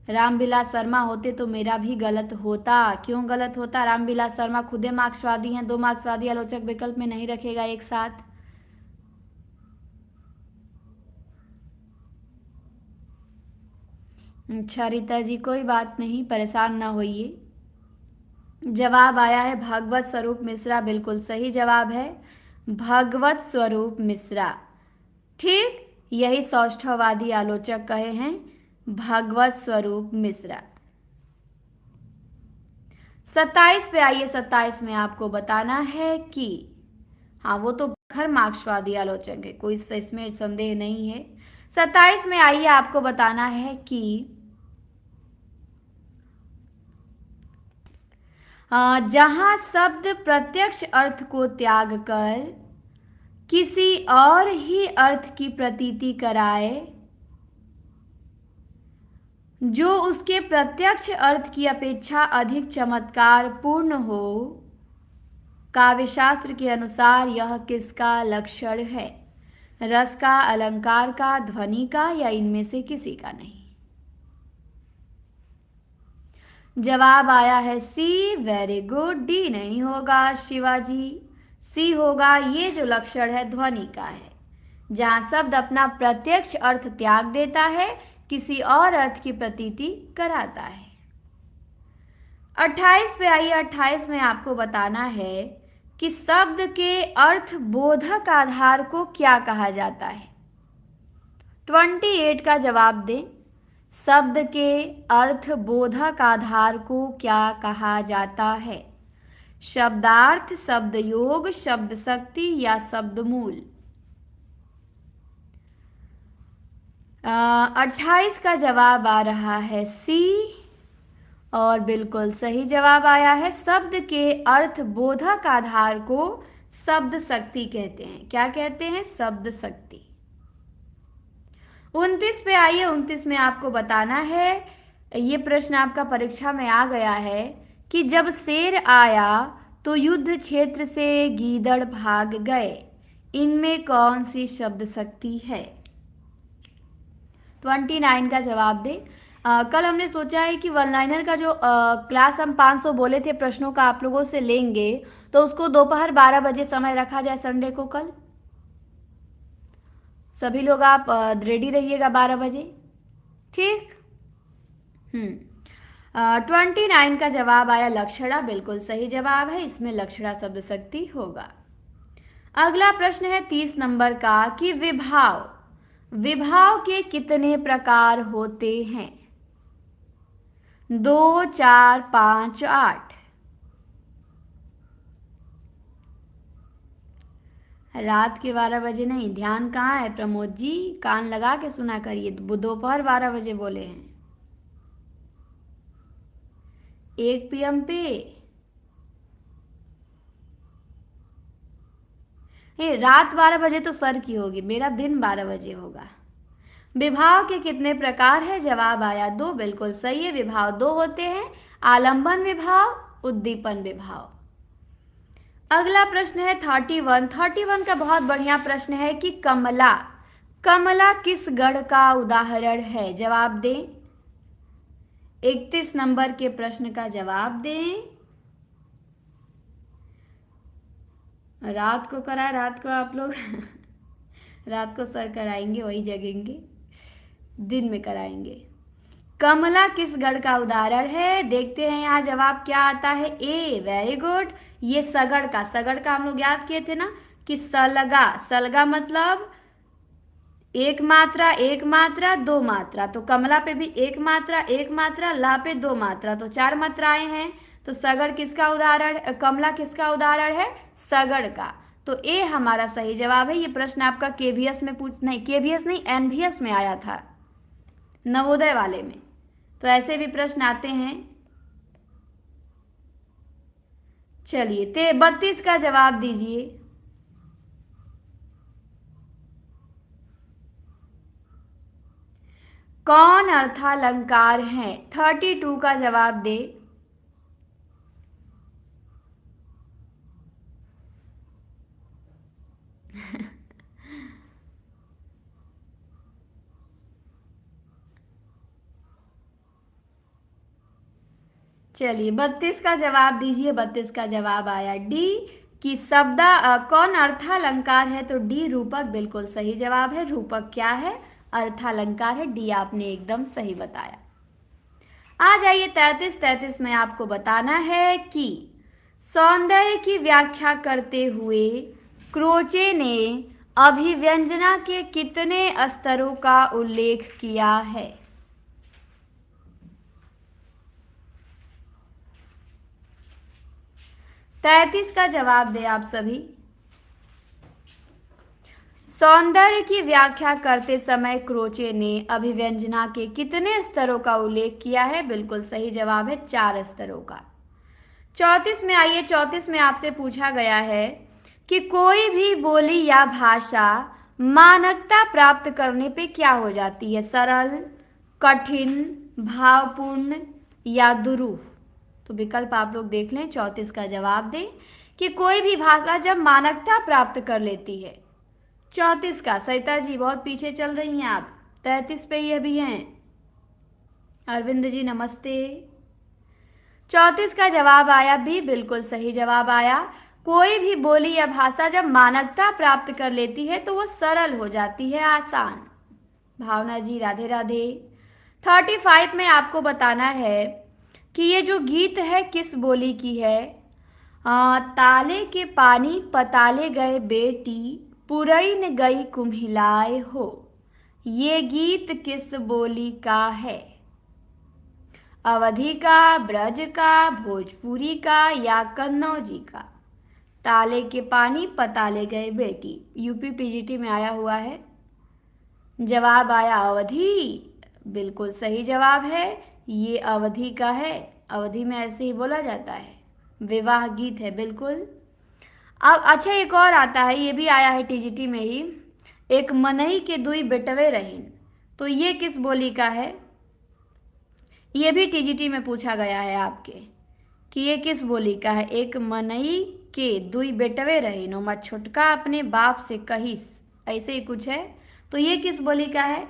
रामविलास शर्मा होते तो मेरा भी गलत होता। क्यों गलत होता? रामविलास शर्मा खुदे मार्क्सवादी हैं, 2 मार्क्सवादी आलोचक विकल्प में नहीं रखेगा एक साथ। अच्छा रीता जी, कोई बात नहीं, परेशान ना होइए। जवाब आया है भगवत स्वरूप मिश्रा, बिल्कुल सही जवाब है भगवत स्वरूप मिश्रा। ठीक, यही सौष्ठववादी आलोचक कहे हैं भगवत स्वरूप मिश्रा। 27 पे आइए। 27 में आपको बताना है कि हाँ, वो तो खैर मार्क्सवादी आलोचक है, कोई इसमें संदेह नहीं है। 27 में आइए, आपको बताना है कि जहां शब्द प्रत्यक्ष अर्थ को त्याग कर किसी और ही अर्थ की प्रतीति कराए, जो उसके प्रत्यक्ष अर्थ की अपेक्षा अधिक चमत्कार पूर्ण हो, काव्यशास्त्र के अनुसार यह किसका लक्षण है? रस का, अलंकार का, ध्वनि का, या इनमें से किसी का नहीं। जवाब आया है सी, वेरी गुड। डी नहीं होगा शिवाजी, सी होगा। ये जो लक्षण है ध्वनि का है, जहां शब्द अपना प्रत्यक्ष अर्थ त्याग देता है, किसी और अर्थ की प्रतीति कराता है। 28 पे आइए। 28 में आपको बताना है कि शब्द के अर्थ बोधक आधार को क्या कहा जाता है। 28 का जवाब दें। शब्द के अर्थ बोधक आधार को क्या कहा जाता है? शब्दार्थ, शब्द योग, शब्द शक्ति या शब्द मूल? 28 का जवाब आ रहा है सी, और बिल्कुल सही जवाब आया है। शब्द के अर्थ बोधक आधार को शब्द शक्ति कहते हैं। क्या कहते हैं? शब्द शक्ति। 29 पे आइए। 29 में आपको बताना है, ये प्रश्न आपका परीक्षा में आ गया है कि जब शेर आया तो युद्ध क्षेत्र से गीदड़ भाग गए, इनमें कौन सी शब्द शक्ति है? 29 का जवाब दे। कल हमने सोचा है कि वन लाइनर का जो क्लास हम 500 बोले थे प्रश्नों का आप लोगों से लेंगे, तो उसको दोपहर 12 बजे समय रखा जाए संडे को। कल सभी लोग आप रेडी रहिएगा 12 बजे, ठीक। 29 का जवाब आया लक्षणा, बिल्कुल सही जवाब है। इसमें लक्षणा शब्द शक्ति होगा। अगला प्रश्न है 30 नंबर का कि विभाव के कितने प्रकार होते हैं? 2, 4, 5, 8। रात के 12 बजे नहीं, ध्यान कहाँ है प्रमोद जी? कान लगा के सुना करिए। दोपहर 12 बजे बोले हैं, 1 PM पे। रात 12 बजे तो सर की होगी, मेरा दिन 12 बजे होगा। विभाव के कितने प्रकार है? जवाब आया 2, बिल्कुल सही है। विभाव 2 होते हैं, आलंबन विभाव, उद्दीपन विभाव। अगला प्रश्न है 31। 31 का बहुत बढ़िया प्रश्न है कि कमला किस गढ़ का उदाहरण है? जवाब दें। 31 नंबर के प्रश्न का जवाब दें। रात को कराए, रात को आप लोग रात को सर कराएंगे, वही जगेंगे, दिन में कराएंगे। कमला किस गढ़ का उदाहरण है? देखते हैं यहाँ जवाब क्या आता है। ए, वेरी गुड। ये सगड़ का हम लोग याद किए थे ना कि सलगा मतलब एक मात्रा दो मात्रा, तो कमला पे भी एक मात्रा, ला पे दो मात्रा, तो 4 मात्राएं हैं। तो सगड़ किसका उदाहरण, कमला किसका उदाहरण है? सगड़ का। तो ए हमारा सही जवाब है। ये प्रश्न आपका केवीएस में केवीएस नहीं, एनवीएस में आया था, नवोदय वाले में। तो ऐसे भी प्रश्न आते हैं। चलिए 32 का जवाब दीजिए। कौन अर्थालंकार है? 32 का जवाब दे। चलिए 32 का जवाब दीजिए। 32 का जवाब आया डी कि कौन अर्थालंकार है? तो डी रूपक बिल्कुल सही जवाब है। रूपक क्या है? अर्थालंकार है। डी आपने एकदम सही बताया। आ जाइए 33 में आपको बताना है कि सौंदर्य की व्याख्या करते हुए क्रोचे ने अभिव्यंजना के कितने स्तरों का उल्लेख किया है? तैतीस का जवाब दे आप सभी। सौंदर्य की व्याख्या करते समय क्रोचे ने अभिव्यंजना के कितने स्तरों का उल्लेख किया है? बिल्कुल सही जवाब है 4 स्तरों का। 34 में आइए। 34 में आपसे पूछा गया है कि कोई भी बोली या भाषा मानकता प्राप्त करने पे क्या हो जाती है? सरल, कठिन, भावपूर्ण या दुरूह? तो विकल्प आप लोग देख लें। 34 का जवाब दें कि कोई भी भाषा जब मानकता प्राप्त कर लेती है। 34 का सरिता जी बहुत पीछे चल रही हैं आप। 33 पे ही अभी हैं। अरविंद जी नमस्ते। 34 का जवाब आया भी, बिल्कुल सही जवाब आया। कोई भी बोली या भाषा जब मानकता प्राप्त कर लेती है तो वो सरल हो जाती है, आसान। भावना जी राधे राधे। 35 में आपको बताना है कि ये जो गीत है किस बोली की है? ताले के पानी पताले गए बेटी, पुरैन गई कुम्हिलाए हो। ये गीत किस बोली का है? अवधी का, ब्रज का, भोजपुरी का या कन्नौजी का? ताले के पानी पताले गए बेटी, यूपी पीजीटी में आया हुआ है। जवाब आया अवधी, बिल्कुल सही जवाब है। ये अवधी का है। अवधी में ऐसे ही बोला जाता है, विवाह गीत है बिल्कुल। अब अच्छा एक और आता है, ये भी आया है टीजीटी में ही। एक मनई के दुई बेटवे रहीन, तो ये किस बोली का है? ये भी टीजीटी में पूछा गया है आपके कि ये किस बोली का है? एक मनई के दुई बेटवे रहीन, मत छोटका अपने बाप से कहिस, ऐसे ही कुछ है। तो ये किस बोली का है?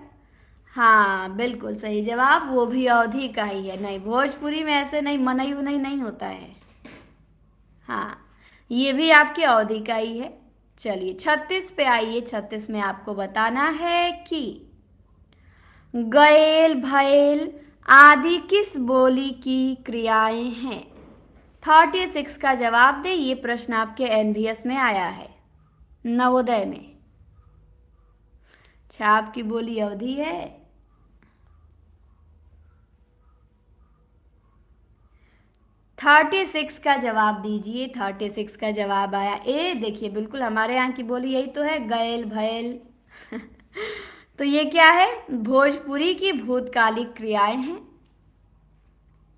हाँ बिल्कुल सही जवाब, वो भी अवधी का ही है। नहीं, भोजपुरी में ऐसे नहीं, मनई उनई नहीं होता है। हाँ, ये भी आपके अवधी का ही है। चलिए 36 पे आइए। 36 में आपको बताना है कि गएल, भैल आदि किस बोली की क्रियाएं हैं? 36 का जवाब दे। ये प्रश्न आपके एनवीएस में आया है, नवोदय में। छाप की बोली अवधी है। थर्टी सिक्स का जवाब दीजिए। 36 का जवाब आया ए। देखिए बिल्कुल हमारे यहाँ की बोली यही तो है, गैल भैल तो ये क्या है? भोजपुरी की भूतकालिक क्रियाएं हैं।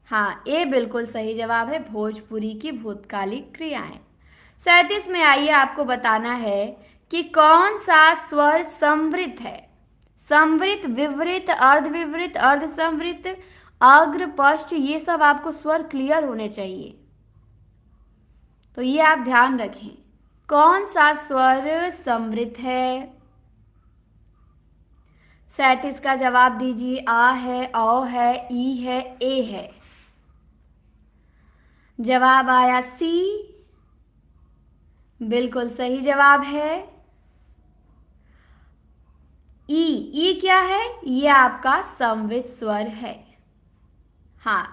हाँ, ए बिल्कुल सही जवाब है, भोजपुरी की भूतकालिक क्रियाएं। 37 में आइए, आपको बताना है कि कौन सा स्वर संवृत है? संवृत, विवृत, अर्धविवृत, अर्धसंवृत, अग्र, पश्च, ये सब आपको स्वर क्लियर होने चाहिए, तो ये आप ध्यान रखें। कौन सा स्वर संवृत है? 37 का जवाब दीजिए। आ है, औ है, ई है, ए है। जवाब आया सी, बिल्कुल सही जवाब है। ई क्या है? ये आपका सममित स्वर है। हाँ,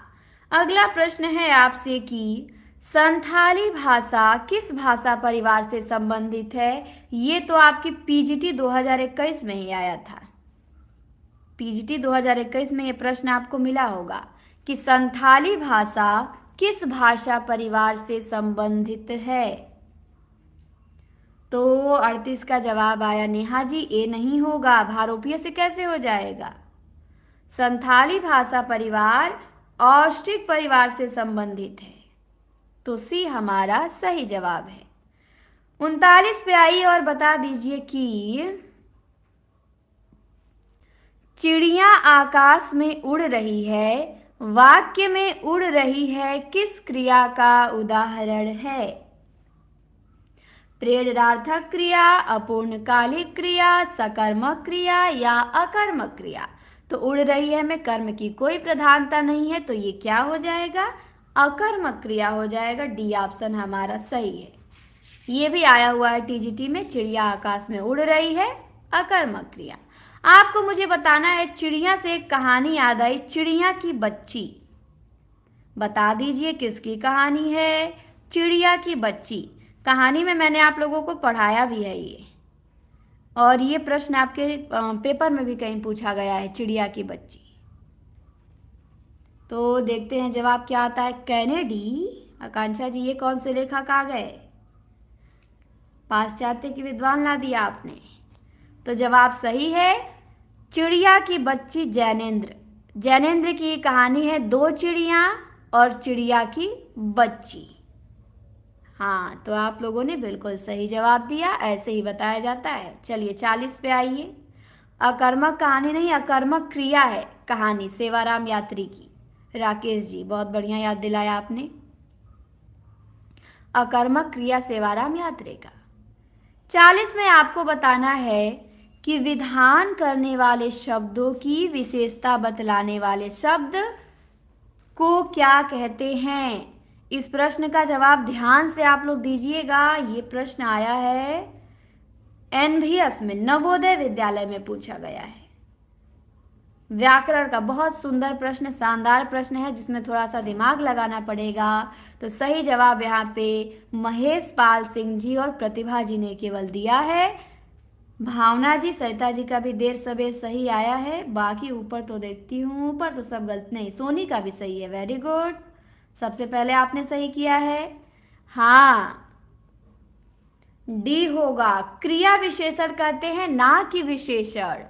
अगला प्रश्न है आपसे कि संथाली भाषा किस भाषा परिवार से संबंधित है? ये तो आपकी पीजीटी 2021 में ही आया था। पीजीटी 2021 में ये प्रश्न आपको मिला होगा कि संथाली भाषा किस भाषा परिवार से संबंधित है। तो 38 का जवाब आया नेहा जी, ए नहीं होगा, भारोपीय से कैसे हो जाएगा। संथाली भाषा परिवार ऑस्ट्रिक परिवार से संबंधित है, तो सी हमारा सही जवाब है। 39 पे आइए और बता दीजिए कि चिड़िया आकाश में उड़ रही है, वाक्य में उड़ रही है किस क्रिया का उदाहरण है? प्रेरणार्थक क्रिया, अपूर्णकालिक क्रिया, सकर्मक क्रिया या अकर्मक क्रिया। तो उड़ रही है में कर्म की कोई प्रधानता नहीं है, तो ये क्या हो जाएगा? अकर्मक क्रिया हो जाएगा। डी ऑप्शन हमारा सही है। ये भी आया हुआ है टीजीटी में, चिड़िया आकाश में उड़ रही है, अकर्मक क्रिया। आपको मुझे बताना है, चिड़िया से एक कहानी याद आई, चिड़िया की बच्ची। बता दीजिए किसकी कहानी है? चिड़िया की बच्ची। कहानी में मैंने आप लोगों को पढ़ाया भी है ये, और ये प्रश्न आपके पेपर में भी कहीं पूछा गया है, चिड़िया की बच्ची। तो देखते हैं जवाब क्या आता है। कैनेडी, आकांक्षा जी, ये कौन से लेखक आ गए? पाश्चात्य की विद्वान ला दिया आपने। तो जवाब सही है, चिड़िया की बच्ची जैनेन्द्र। जैनेन्द्र की कहानी है दो चिड़िया और चिड़िया की बच्ची। हाँ, तो आप लोगों ने बिल्कुल सही जवाब दिया, ऐसे ही बताया जाता है। चलिए 40 पे आइए। अकर्मक कहानी नहीं, अकर्मक क्रिया है कहानी, सेवाराम यात्री की। राकेश जी, बहुत बढ़िया याद दिलाया आपने। अकर्मक क्रिया सेवाराम यात्री का। 40 में आपको बताना है कि विधान करने वाले शब्दों की विशेषता बतलाने वाले शब्द को क्या कहते हैं। इस प्रश्न का जवाब ध्यान से आप लोग दीजिएगा। ये प्रश्न आया है एनवीएस में, नवोदय विद्यालय में पूछा गया है। व्याकरण का बहुत सुंदर प्रश्न, शानदार प्रश्न है, जिसमें थोड़ा सा दिमाग लगाना पड़ेगा। तो सही जवाब यहाँ पे महेश पाल सिंह जी और प्रतिभा जी ने केवल दिया है। भावना जी, सरिता जी का भी देर सवेर सही आया है। बाकी ऊपर तो देखती हूँ, ऊपर तो सब गलत। नहीं, सोनी का भी सही है, वेरी गुड, सबसे पहले आपने सही किया है। हाँ, डी होगा, क्रिया विशेषण कहते हैं, ना कि विशेषण।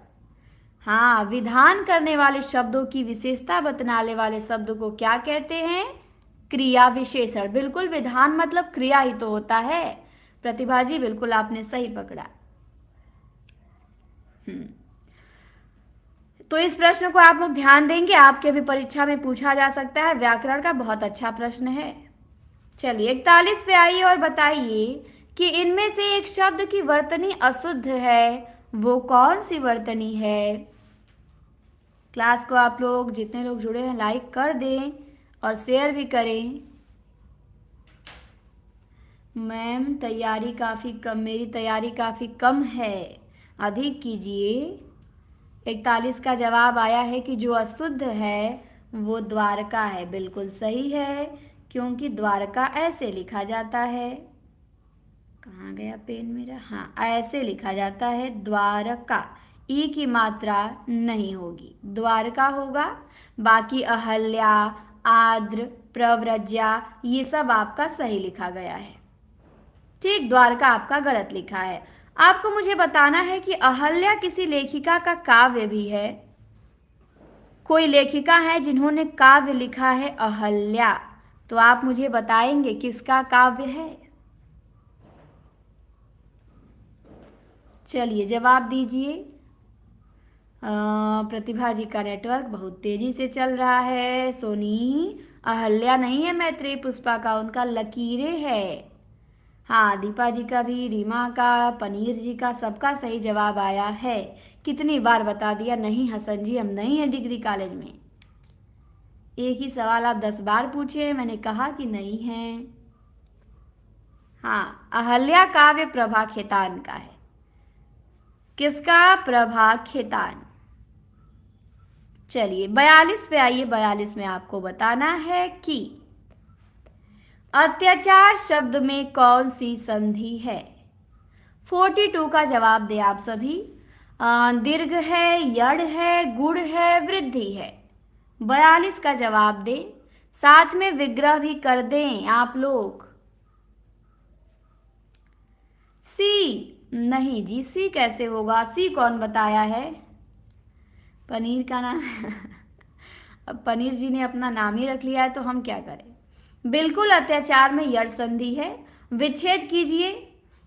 हाँ, विधान करने वाले शब्दों की विशेषता बतलाने वाले शब्द को क्या कहते हैं? क्रिया विशेषण। बिल्कुल, विधान मतलब क्रिया ही तो होता है। प्रतिभा जी, बिल्कुल आपने सही पकड़ा। तो इस प्रश्न को आप लोग ध्यान देंगे, आपके भी परीक्षा में पूछा जा सकता है। व्याकरण का बहुत अच्छा प्रश्न है। चलिए 41 पे आइए और बताइए कि इनमें से एक शब्द की वर्तनी अशुद्ध है, वो कौन सी वर्तनी है? क्लास को आप लोग जितने लोग जुड़े हैं लाइक कर दें और शेयर भी करें। मैम तैयारी काफ़ी कम, मेरी तैयारी काफ़ी कम है, अधिक कीजिए। 41 का जवाब आया है कि जो अशुद्ध है वो द्वारका है। बिल्कुल सही है, क्योंकि द्वारका ऐसे लिखा जाता है। कहाँ गया पेन मेरा? हाँ, ऐसे लिखा जाता है द्वारका, ई की मात्रा नहीं होगी, द्वारका होगा। बाकी अहल्या, आद्र, प्रव्रज्या, ये सब आपका सही लिखा गया है। ठीक, द्वारका आपका गलत लिखा है। आपको मुझे बताना है कि अहल्या किसी लेखिका का काव्य भी है। कोई लेखिका है जिन्होंने काव्य लिखा है अहल्या, तो आप मुझे बताएंगे किसका काव्य है? चलिए जवाब दीजिए। प्रतिभा जी का नेटवर्क बहुत तेजी से चल रहा है। सोनी, अहल्या नहीं है मैत्रेयी पुष्पा का, उनका लकीरें है। हाँ, दीपा जी का भी, रीमा का, पनीर जी का, सबका सही जवाब आया है कितनी बार बता दिया, नहीं हसन जी हम नहीं हैं डिग्री कॉलेज में। एक ही सवाल आप 10 बार पूछे, मैंने कहा कि नहीं है। हाँ, अहल्या काव्य प्रभा खेतान का है। किसका? प्रभा खेतान। चलिए 42 पे आइए। 42 में आपको बताना है कि अत्याचार शब्द में कौन सी संधि है। 42 का जवाब दें आप सभी। दीर्घ है, यड़ है, गुण है, वृद्धि है। 42 का जवाब दें, साथ में विग्रह भी कर दें आप लोग। सी नहीं जी, सी कैसे होगा? सी कौन बताया है? पनीर का नाम अब पनीर जी ने अपना नाम ही रख लिया है तो हम क्या करें। बिल्कुल अत्याचार में यड़ संधि है। विच्छेद कीजिए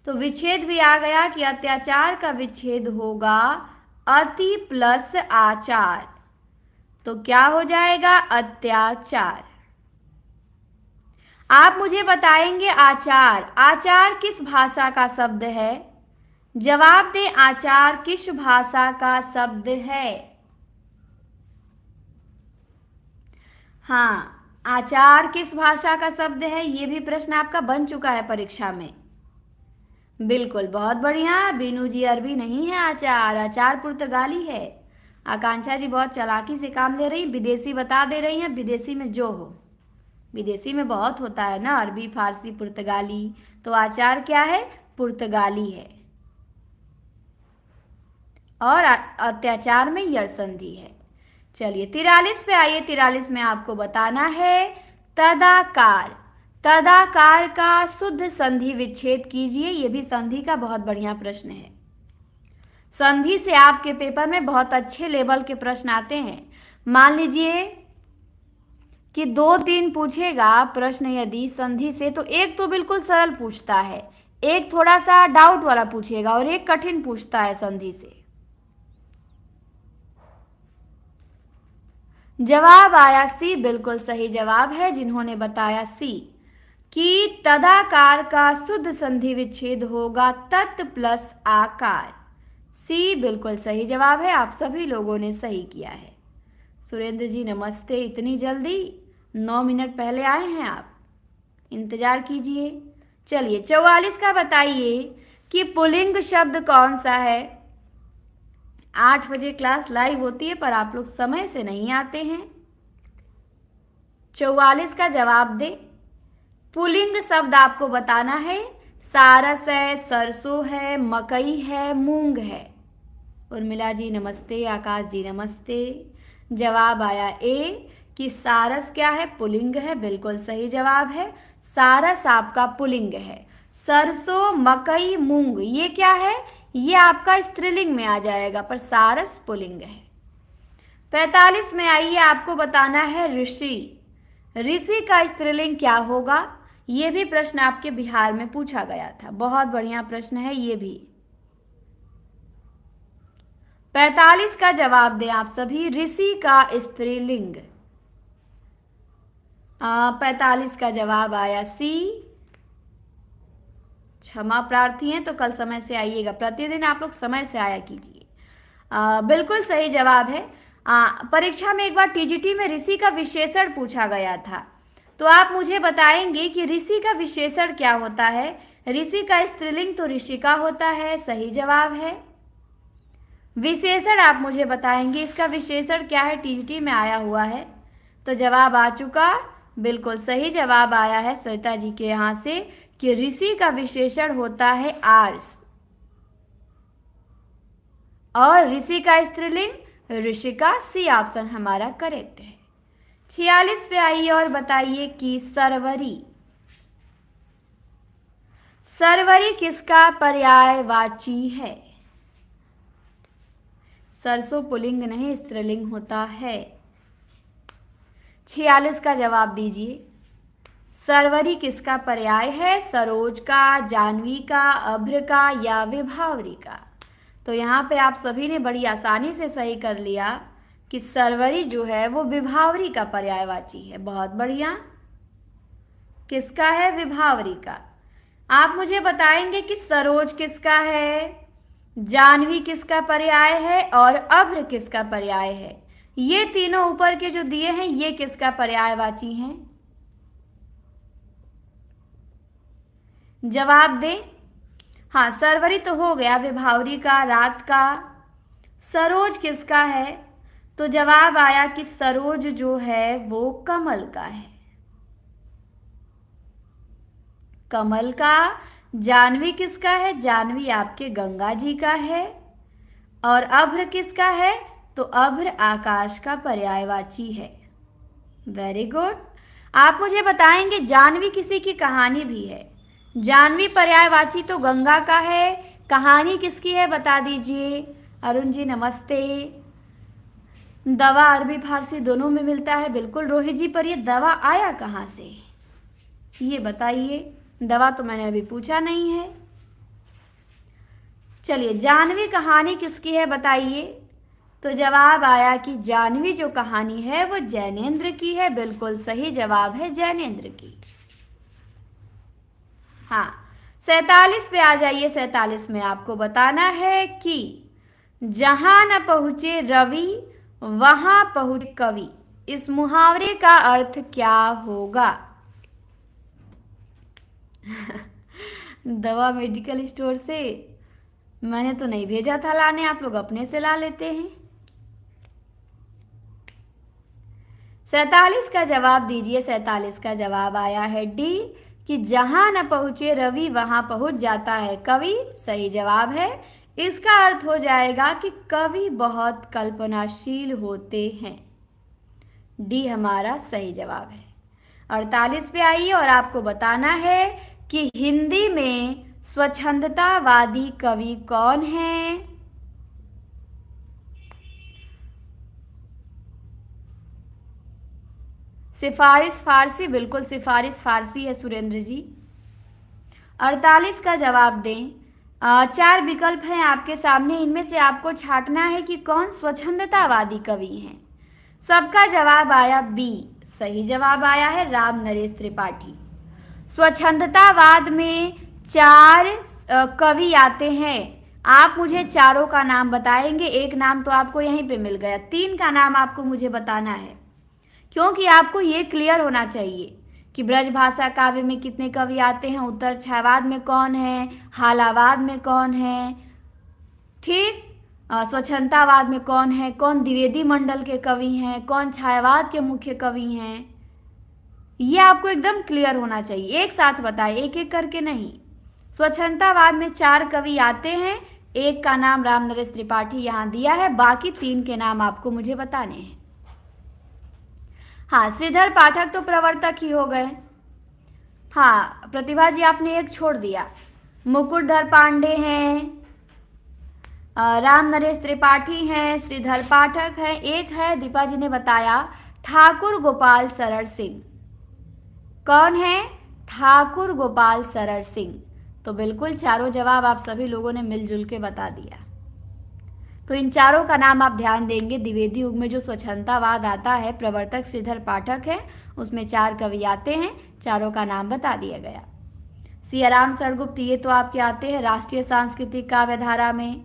तो विच्छेद भी आ गया कि अत्याचार का विच्छेद होगा अति प्लस आचार, तो क्या हो जाएगा? अत्याचार। आप मुझे बताएंगे आचार, आचार किस भाषा का शब्द है? जवाब दें, आचार किस भाषा का शब्द है? हाँ, आचार किस भाषा का शब्द है? ये भी प्रश्न आपका बन चुका है परीक्षा में। बिल्कुल, बहुत बढ़िया। बीनू जी अरबी नहीं है आचार, आचार पुर्तगाली है। आकांक्षा जी बहुत चालाकी से काम ले रही, विदेशी बता दे रही हैं। विदेशी में जो हो, विदेशी में बहुत होता है ना, अरबी, फारसी, पुर्तगाली, तो आचार क्या है? पुर्तगाली है। और अत्याचार में यड़ संधि है। चलिए 43 पे आइए। 43 में आपको बताना है तदाकार। तदाकार का शुद्ध संधि विच्छेद कीजिए। ये भी संधि का बहुत बढ़िया प्रश्न है। संधि से आपके पेपर में बहुत अच्छे लेवल के प्रश्न आते हैं। मान लीजिए कि 2-3 पूछेगा प्रश्न यदि संधि से, तो एक तो बिल्कुल सरल पूछता है, एक थोड़ा सा डाउट वाला पूछेगा और एक कठिन पूछता है संधि से। जवाब आया सी, बिल्कुल सही जवाब है जिन्होंने बताया सी कि तदाकार का शुद्ध संधि विच्छेद होगा तत् प्लस आकार। सी बिल्कुल सही जवाब है। आप सभी लोगों ने सही किया है। सुरेंद्र जी नमस्ते। इतनी जल्दी? 9 मिनट पहले आए हैं आप, इंतजार कीजिए। चलिए 44 का बताइए कि पुल्लिंग शब्द कौन सा है। 8 बजे क्लास लाइव होती है पर आप लोग समय से नहीं आते हैं। 44 का जवाब दे। पुल्लिंग शब्द आपको बताना है। सारस है, सरसों है, मकई है, मूंग है। उर्मिला जी नमस्ते, आकाश जी नमस्ते। जवाब आया ए कि सारस क्या है? पुल्लिंग है। बिल्कुल सही जवाब है। सारस आपका पुल्लिंग है। सरसों, मकई, मूंग ये क्या है? ये आपका स्त्रीलिंग में आ जाएगा, पर सारस पुल्लिंग है। 45 में आइए, आपको बताना है ऋषि। ऋषि का स्त्रीलिंग क्या होगा? ये भी प्रश्न आपके बिहार में पूछा गया था। बहुत बढ़िया प्रश्न है ये भी। 45 का जवाब दें आप सभी। ऋषि का स्त्रीलिंग। 45 का जवाब आया सी। क्षमा प्रार्थी हैं तो कल समय से आइएगा। प्रतिदिन आप लोग समय से आया कीजिए। बिल्कुल सही जवाब है। परीक्षा में एक बार टीजीटी में ऋषि का विशेषण पूछा गया था, तो आप मुझे बताएंगे कि ऋषि का विशेषण क्या होता है। ऋषि का स्त्रीलिंग तो ऋषिका होता है, सही जवाब है। विशेषण आप मुझे बताएंगे, इसका विशेषण क्या है, टीजीटी में आया हुआ है। तो जवाब आ चुका, बिल्कुल सही जवाब आया है सरिता जी के यहाँ से कि ऋषि का विशेषण होता है आर्स, और ऋषि का स्त्रीलिंग ऋषिका। सी ऑप्शन हमारा करेक्ट है। 46 पे आइए और बताइए कि सरवरी। सरवरी किसका पर्यायवाची है? सरसों पुल्लिंग नहीं, स्त्रीलिंग होता है। 46 का जवाब दीजिए। सरवरी किसका पर्याय है? सरोज का, जानवी का, अभ्र का या विभावरी का? तो यहाँ पे आप सभी ने बड़ी आसानी से सही कर लिया कि सरवरी जो है वो विभावरी का पर्यायवाची है। बहुत बढ़िया। किसका है? विभावरी का। आप मुझे बताएंगे कि सरोज किसका है? जानवी किसका पर्याय है और अभ्र किसका पर्याय है? ये तीनों ऊपर के जो दिए हैं ये किसका पर्यायवाची हैं? जवाब दें। हाँ, सरवरी तो हो गया, विभावरी का, रात का। सरोज किसका है? तो जवाब आया कि सरोज जो है वो कमल का है, कमल का। जानवी किसका है? जानवी आपके गंगा जी का है। और अभ्र किसका है? तो अभ्र आकाश का पर्यायवाची है। Very good. आप मुझे बताएंगे जानवी किसी की कहानी भी है। जानवी पर्यायवाची तो गंगा का है, कहानी किसकी है बता दीजिए। अरुण जी नमस्ते। दवा अरबी फारसी दोनों में मिलता है, बिल्कुल रोहित जी, पर ये दवा आया कहाँ से ये बताइए। दवा तो मैंने अभी पूछा नहीं है। चलिए, जानवी कहानी किसकी है बताइए। तो जवाब आया कि जानवी जो कहानी है वो जैनेंद्र की है। बिल्कुल सही जवाब है जैनेंद्र की। हाँ, 47 पे आ जाइए। 47 में आपको बताना है कि जहां न पहुंचे रवि वहां पहुंचे कवि, इस मुहावरे का अर्थ क्या होगा? दवा मेडिकल स्टोर से मैंने तो नहीं भेजा था लाने, आप लोग अपने से ला लेते हैं। 47 का जवाब दीजिए। 47 का जवाब आया है डी, कि जहां न पहुंचे रवि वहां पहुंच जाता है कवि। सही जवाब है। इसका अर्थ हो जाएगा कि कवि बहुत कल्पनाशील होते हैं। डी हमारा सही जवाब है। 48 पे आइए और आपको बताना है कि हिंदी में स्वच्छंदतावादी कवि कौन है? सिफारिश फारसी, बिल्कुल सिफारिश फारसी है सुरेंद्र जी। 48 का जवाब दें। 4 विकल्प हैं आपके सामने, इनमें से आपको छांटना है कि कौन स्वच्छंदतावादी कवि हैं। सबका जवाब आया बी, सही जवाब आया है राम नरेश त्रिपाठी। स्वच्छंदतावाद में 4 कवि आते हैं। आप मुझे चारों का नाम बताएंगे। एक नाम तो आपको यहीं पे मिल गया, 3 का नाम आपको मुझे बताना है, क्योंकि आपको ये क्लियर होना चाहिए कि ब्रजभाषा काव्य में कितने कवि आते हैं, उत्तर छायावाद में कौन है, हालावाद में कौन है, ठीक, स्वच्छंदतावाद में कौन है, कौन द्विवेदी मंडल के कवि हैं, कौन छायावाद के मुख्य कवि हैं। ये आपको एकदम क्लियर होना चाहिए। एक साथ बताएं, एक एक करके नहीं। स्वच्छंदतावाद में 4 कवि आते हैं, एक का नाम राम नरेश त्रिपाठी यहाँ दिया है, बाकी 3 के नाम आपको मुझे बताने हैं। हाँ, श्रीधर पाठक तो प्रवर्तक ही हो गए। हाँ प्रतिभा जी, आपने एक छोड़ दिया। मुकुटधर पांडे हैं, राम नरेश त्रिपाठी हैं, श्रीधर पाठक हैं, एक है दीपा जी ने बताया ठाकुर गोपाल सरर सिंह। कौन है? ठाकुर गोपाल सरर सिंह। तो बिल्कुल चारों जवाब आप सभी लोगों ने मिलजुल के बता दिया। तो इन चारों का नाम आप ध्यान देंगे। द्विवेदी युग में जो स्वच्छंदतावाद आता है, प्रवर्तक श्रीधर पाठक है, उसमें 4 कवि आते हैं, चारों का नाम बता दिया गया। सियाराम सरगुप्त, ये तो आपके आते हैं राष्ट्रीय सांस्कृतिक काव्यधारा में।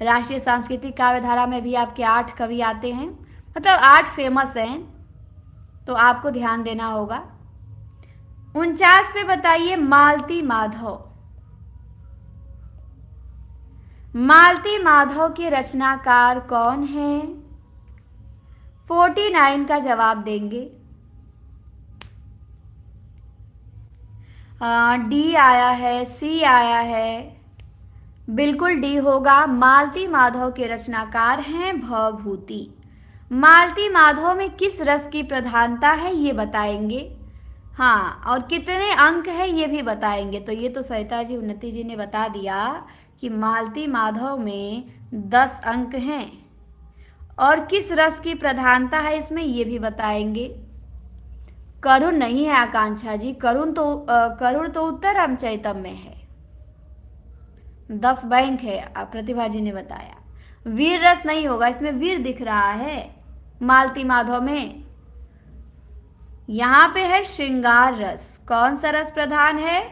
राष्ट्रीय सांस्कृतिक काव्यधारा में भी आपके 8 कवि आते हैं, मतलब 8 फेमस हैं, तो आपको ध्यान देना होगा। 49 पे बताइए मालती माधव। मालती माधव के रचनाकार कौन है? 49 का जवाब देंगे। डी आया है, सी आया है, बिल्कुल डी होगा। मालती माधव के रचनाकार हैं भवभूति। मालती माधव में किस रस की प्रधानता है ये बताएंगे। हाँ, और कितने अंक है ये भी बताएंगे। तो ये तो सरिता जी, उन्नति जी ने बता दिया कि मालती माधव में 10 अंक हैं, और किस रस की प्रधानता है इसमें ये भी बताएंगे। करुण नहीं है आकांक्षा जी, करुण तो उत्तर रामचरितम में है, 10 बैंक है, प्रतिभा जी ने बताया। वीर रस नहीं होगा, इसमें वीर दिख रहा है मालती माधव में। यहाँ पे है श्रृंगार रस। कौन सा रस प्रधान है?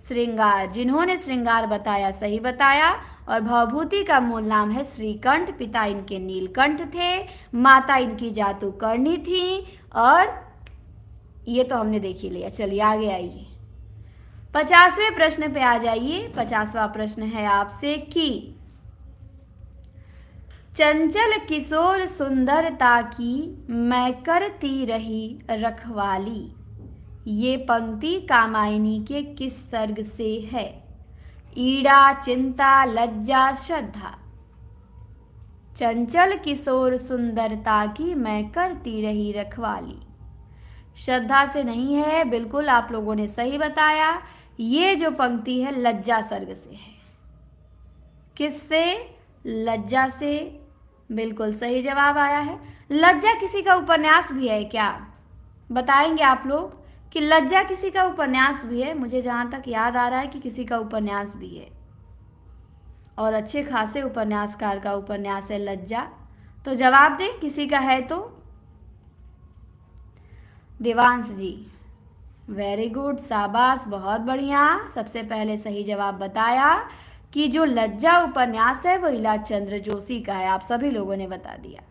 श्रृंगार। जिन्होंने श्रृंगार बताया सही बताया। और भवभूति का मूल नाम है श्रीकंठ। पिता इनके नीलकंठ थे, माता इनकी जातुकर्णी थी। और ये तो हमने देख ही लिया। चलिए आगे आइए, 50वें प्रश्न पे आ जाइए। 50वां प्रश्न है आपसे कि चंचल किशोर सुंदरता की मैं करती रही रखवाली, ये पंक्ति कामायनी के किस सर्ग से है? ईड़ा, चिंता, लज्जा, श्रद्धा। चंचल किशोर सुंदरता की मैं करती रही रखवाली, श्रद्धा से नहीं है, बिल्कुल आप लोगों ने सही बताया। ये जो पंक्ति है लज्जा सर्ग से है। किससे? लज्जा से, बिल्कुल सही जवाब आया है। लज्जा किसी का उपन्यास भी है क्या? बताएंगे आप लोग कि लज्जा किसी का उपन्यास भी है। मुझे जहाँ तक याद आ रहा है कि किसी का उपन्यास भी है, और अच्छे खासे उपन्यासकार का उपन्यास है लज्जा। तो जवाब दें किसी का है तो। देवांश जी, वेरी गुड, शाबाश, बहुत बढ़िया। सबसे पहले सही जवाब बताया कि जो लज्जा उपन्यास है वो ईला चंद्र जोशी का है। आप सभी लोगों ने बता दिया,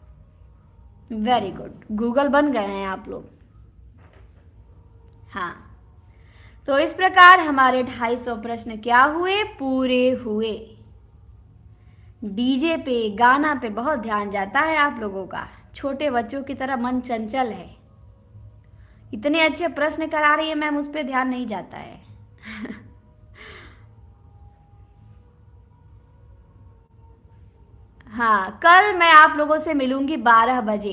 वेरी गुड, गूगल बन गए हैं आप लोग। हाँ, तो इस प्रकार हमारे 250 प्रश्न क्या हुए? पूरे हुए। डीजे पे, गाना पे बहुत ध्यान जाता है आप लोगों का। छोटे बच्चों की तरह मन चंचल है। इतने अच्छे प्रश्न करा रही है मैम, उस पर ध्यान नहीं जाता है। हाँ, कल मैं आप लोगों से मिलूंगी 12 बजे।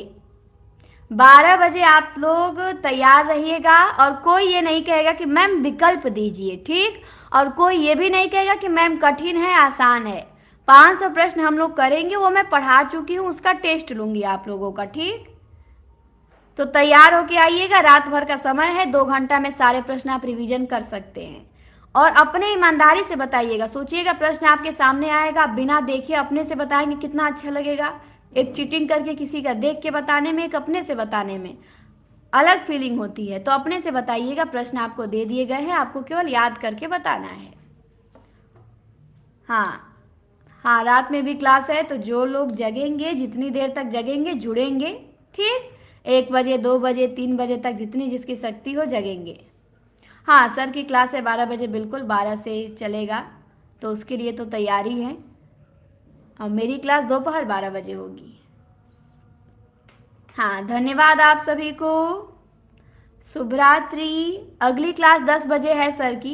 12 बजे आप लोग तैयार रहिएगा। और कोई ये नहीं कहेगा कि मैम विकल्प दीजिए, ठीक? और कोई ये भी नहीं कहेगा कि मैम कठिन है, आसान है। 500 प्रश्न हम लोग करेंगे, वो मैं पढ़ा चुकी हूँ, उसका टेस्ट लूंगी आप लोगों का, ठीक? तो तैयार होके आइएगा। रात भर का समय है, 2 घंटा में सारे प्रश्न आप रिवीजन कर सकते हैं। और अपने ईमानदारी से बताइएगा। सोचिएगा प्रश्न आपके सामने आएगा, बिना देखे अपने से बताएंगे, कितना अच्छा लगेगा। एक चीटिंग करके किसी का देख के बताने में, एक अपने से बताने में अलग फीलिंग होती है। तो अपने से बताइएगा। प्रश्न आपको दे दिए गए हैं, आपको केवल याद करके बताना है। हाँ हाँ, रात में भी क्लास है, तो जो लोग जगेंगे, जितनी देर तक जगेंगे, जुड़ेंगे, ठीक? 1 बजे, 2 बजे, 3 बजे तक जितनी जिसकी शक्ति हो जगेंगे। हाँ, सर की क्लास है 12 बजे, बिल्कुल 12 से चलेगा, तो उसके लिए तो तैयारी है। और मेरी क्लास दोपहर 12 बजे होगी। हाँ, धन्यवाद आप सभी को। शुभ रात्रि। अगली क्लास 10 बजे है सर की।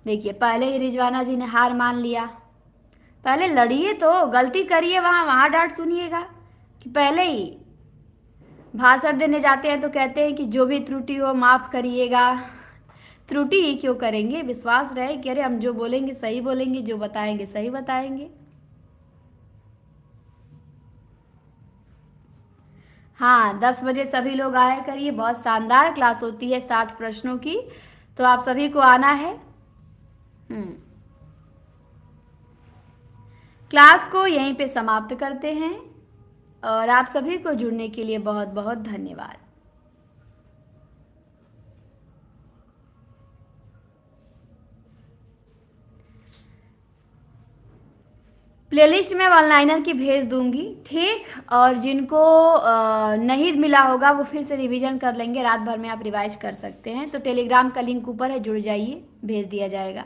देखिए, पहले ही रिजवाना जी ने हार मान लिया। पहले लड़िए तो, गलती करिए वहाँ डांट सुनिएगा। कि पहले ही भाषण देने जाते हैं तो कहते हैं कि जो भी त्रुटि हो माफ़ करिएगा। त्रुटि ही क्यों करेंगे? विश्वास रहे कि अरे हम जो बोलेंगे सही बोलेंगे, जो बताएंगे सही बताएंगे। हाँ, 10 बजे सभी लोग आया करिए। बहुत शानदार क्लास होती है 60 प्रश्नों की, तो आप सभी को आना है। क्लास को यहीं पे समाप्त करते हैं, और आप सभी को जुड़ने के लिए बहुत बहुत धन्यवाद। प्लेलिस्ट में वन लाइनर की भेज दूंगी, ठीक? और जिनको नहीं मिला होगा वो फिर से रिवीजन कर लेंगे। रात भर में आप रिवाइज कर सकते हैं। तो टेलीग्राम का लिंक ऊपर है, जुड़ जाइए, भेज दिया जाएगा।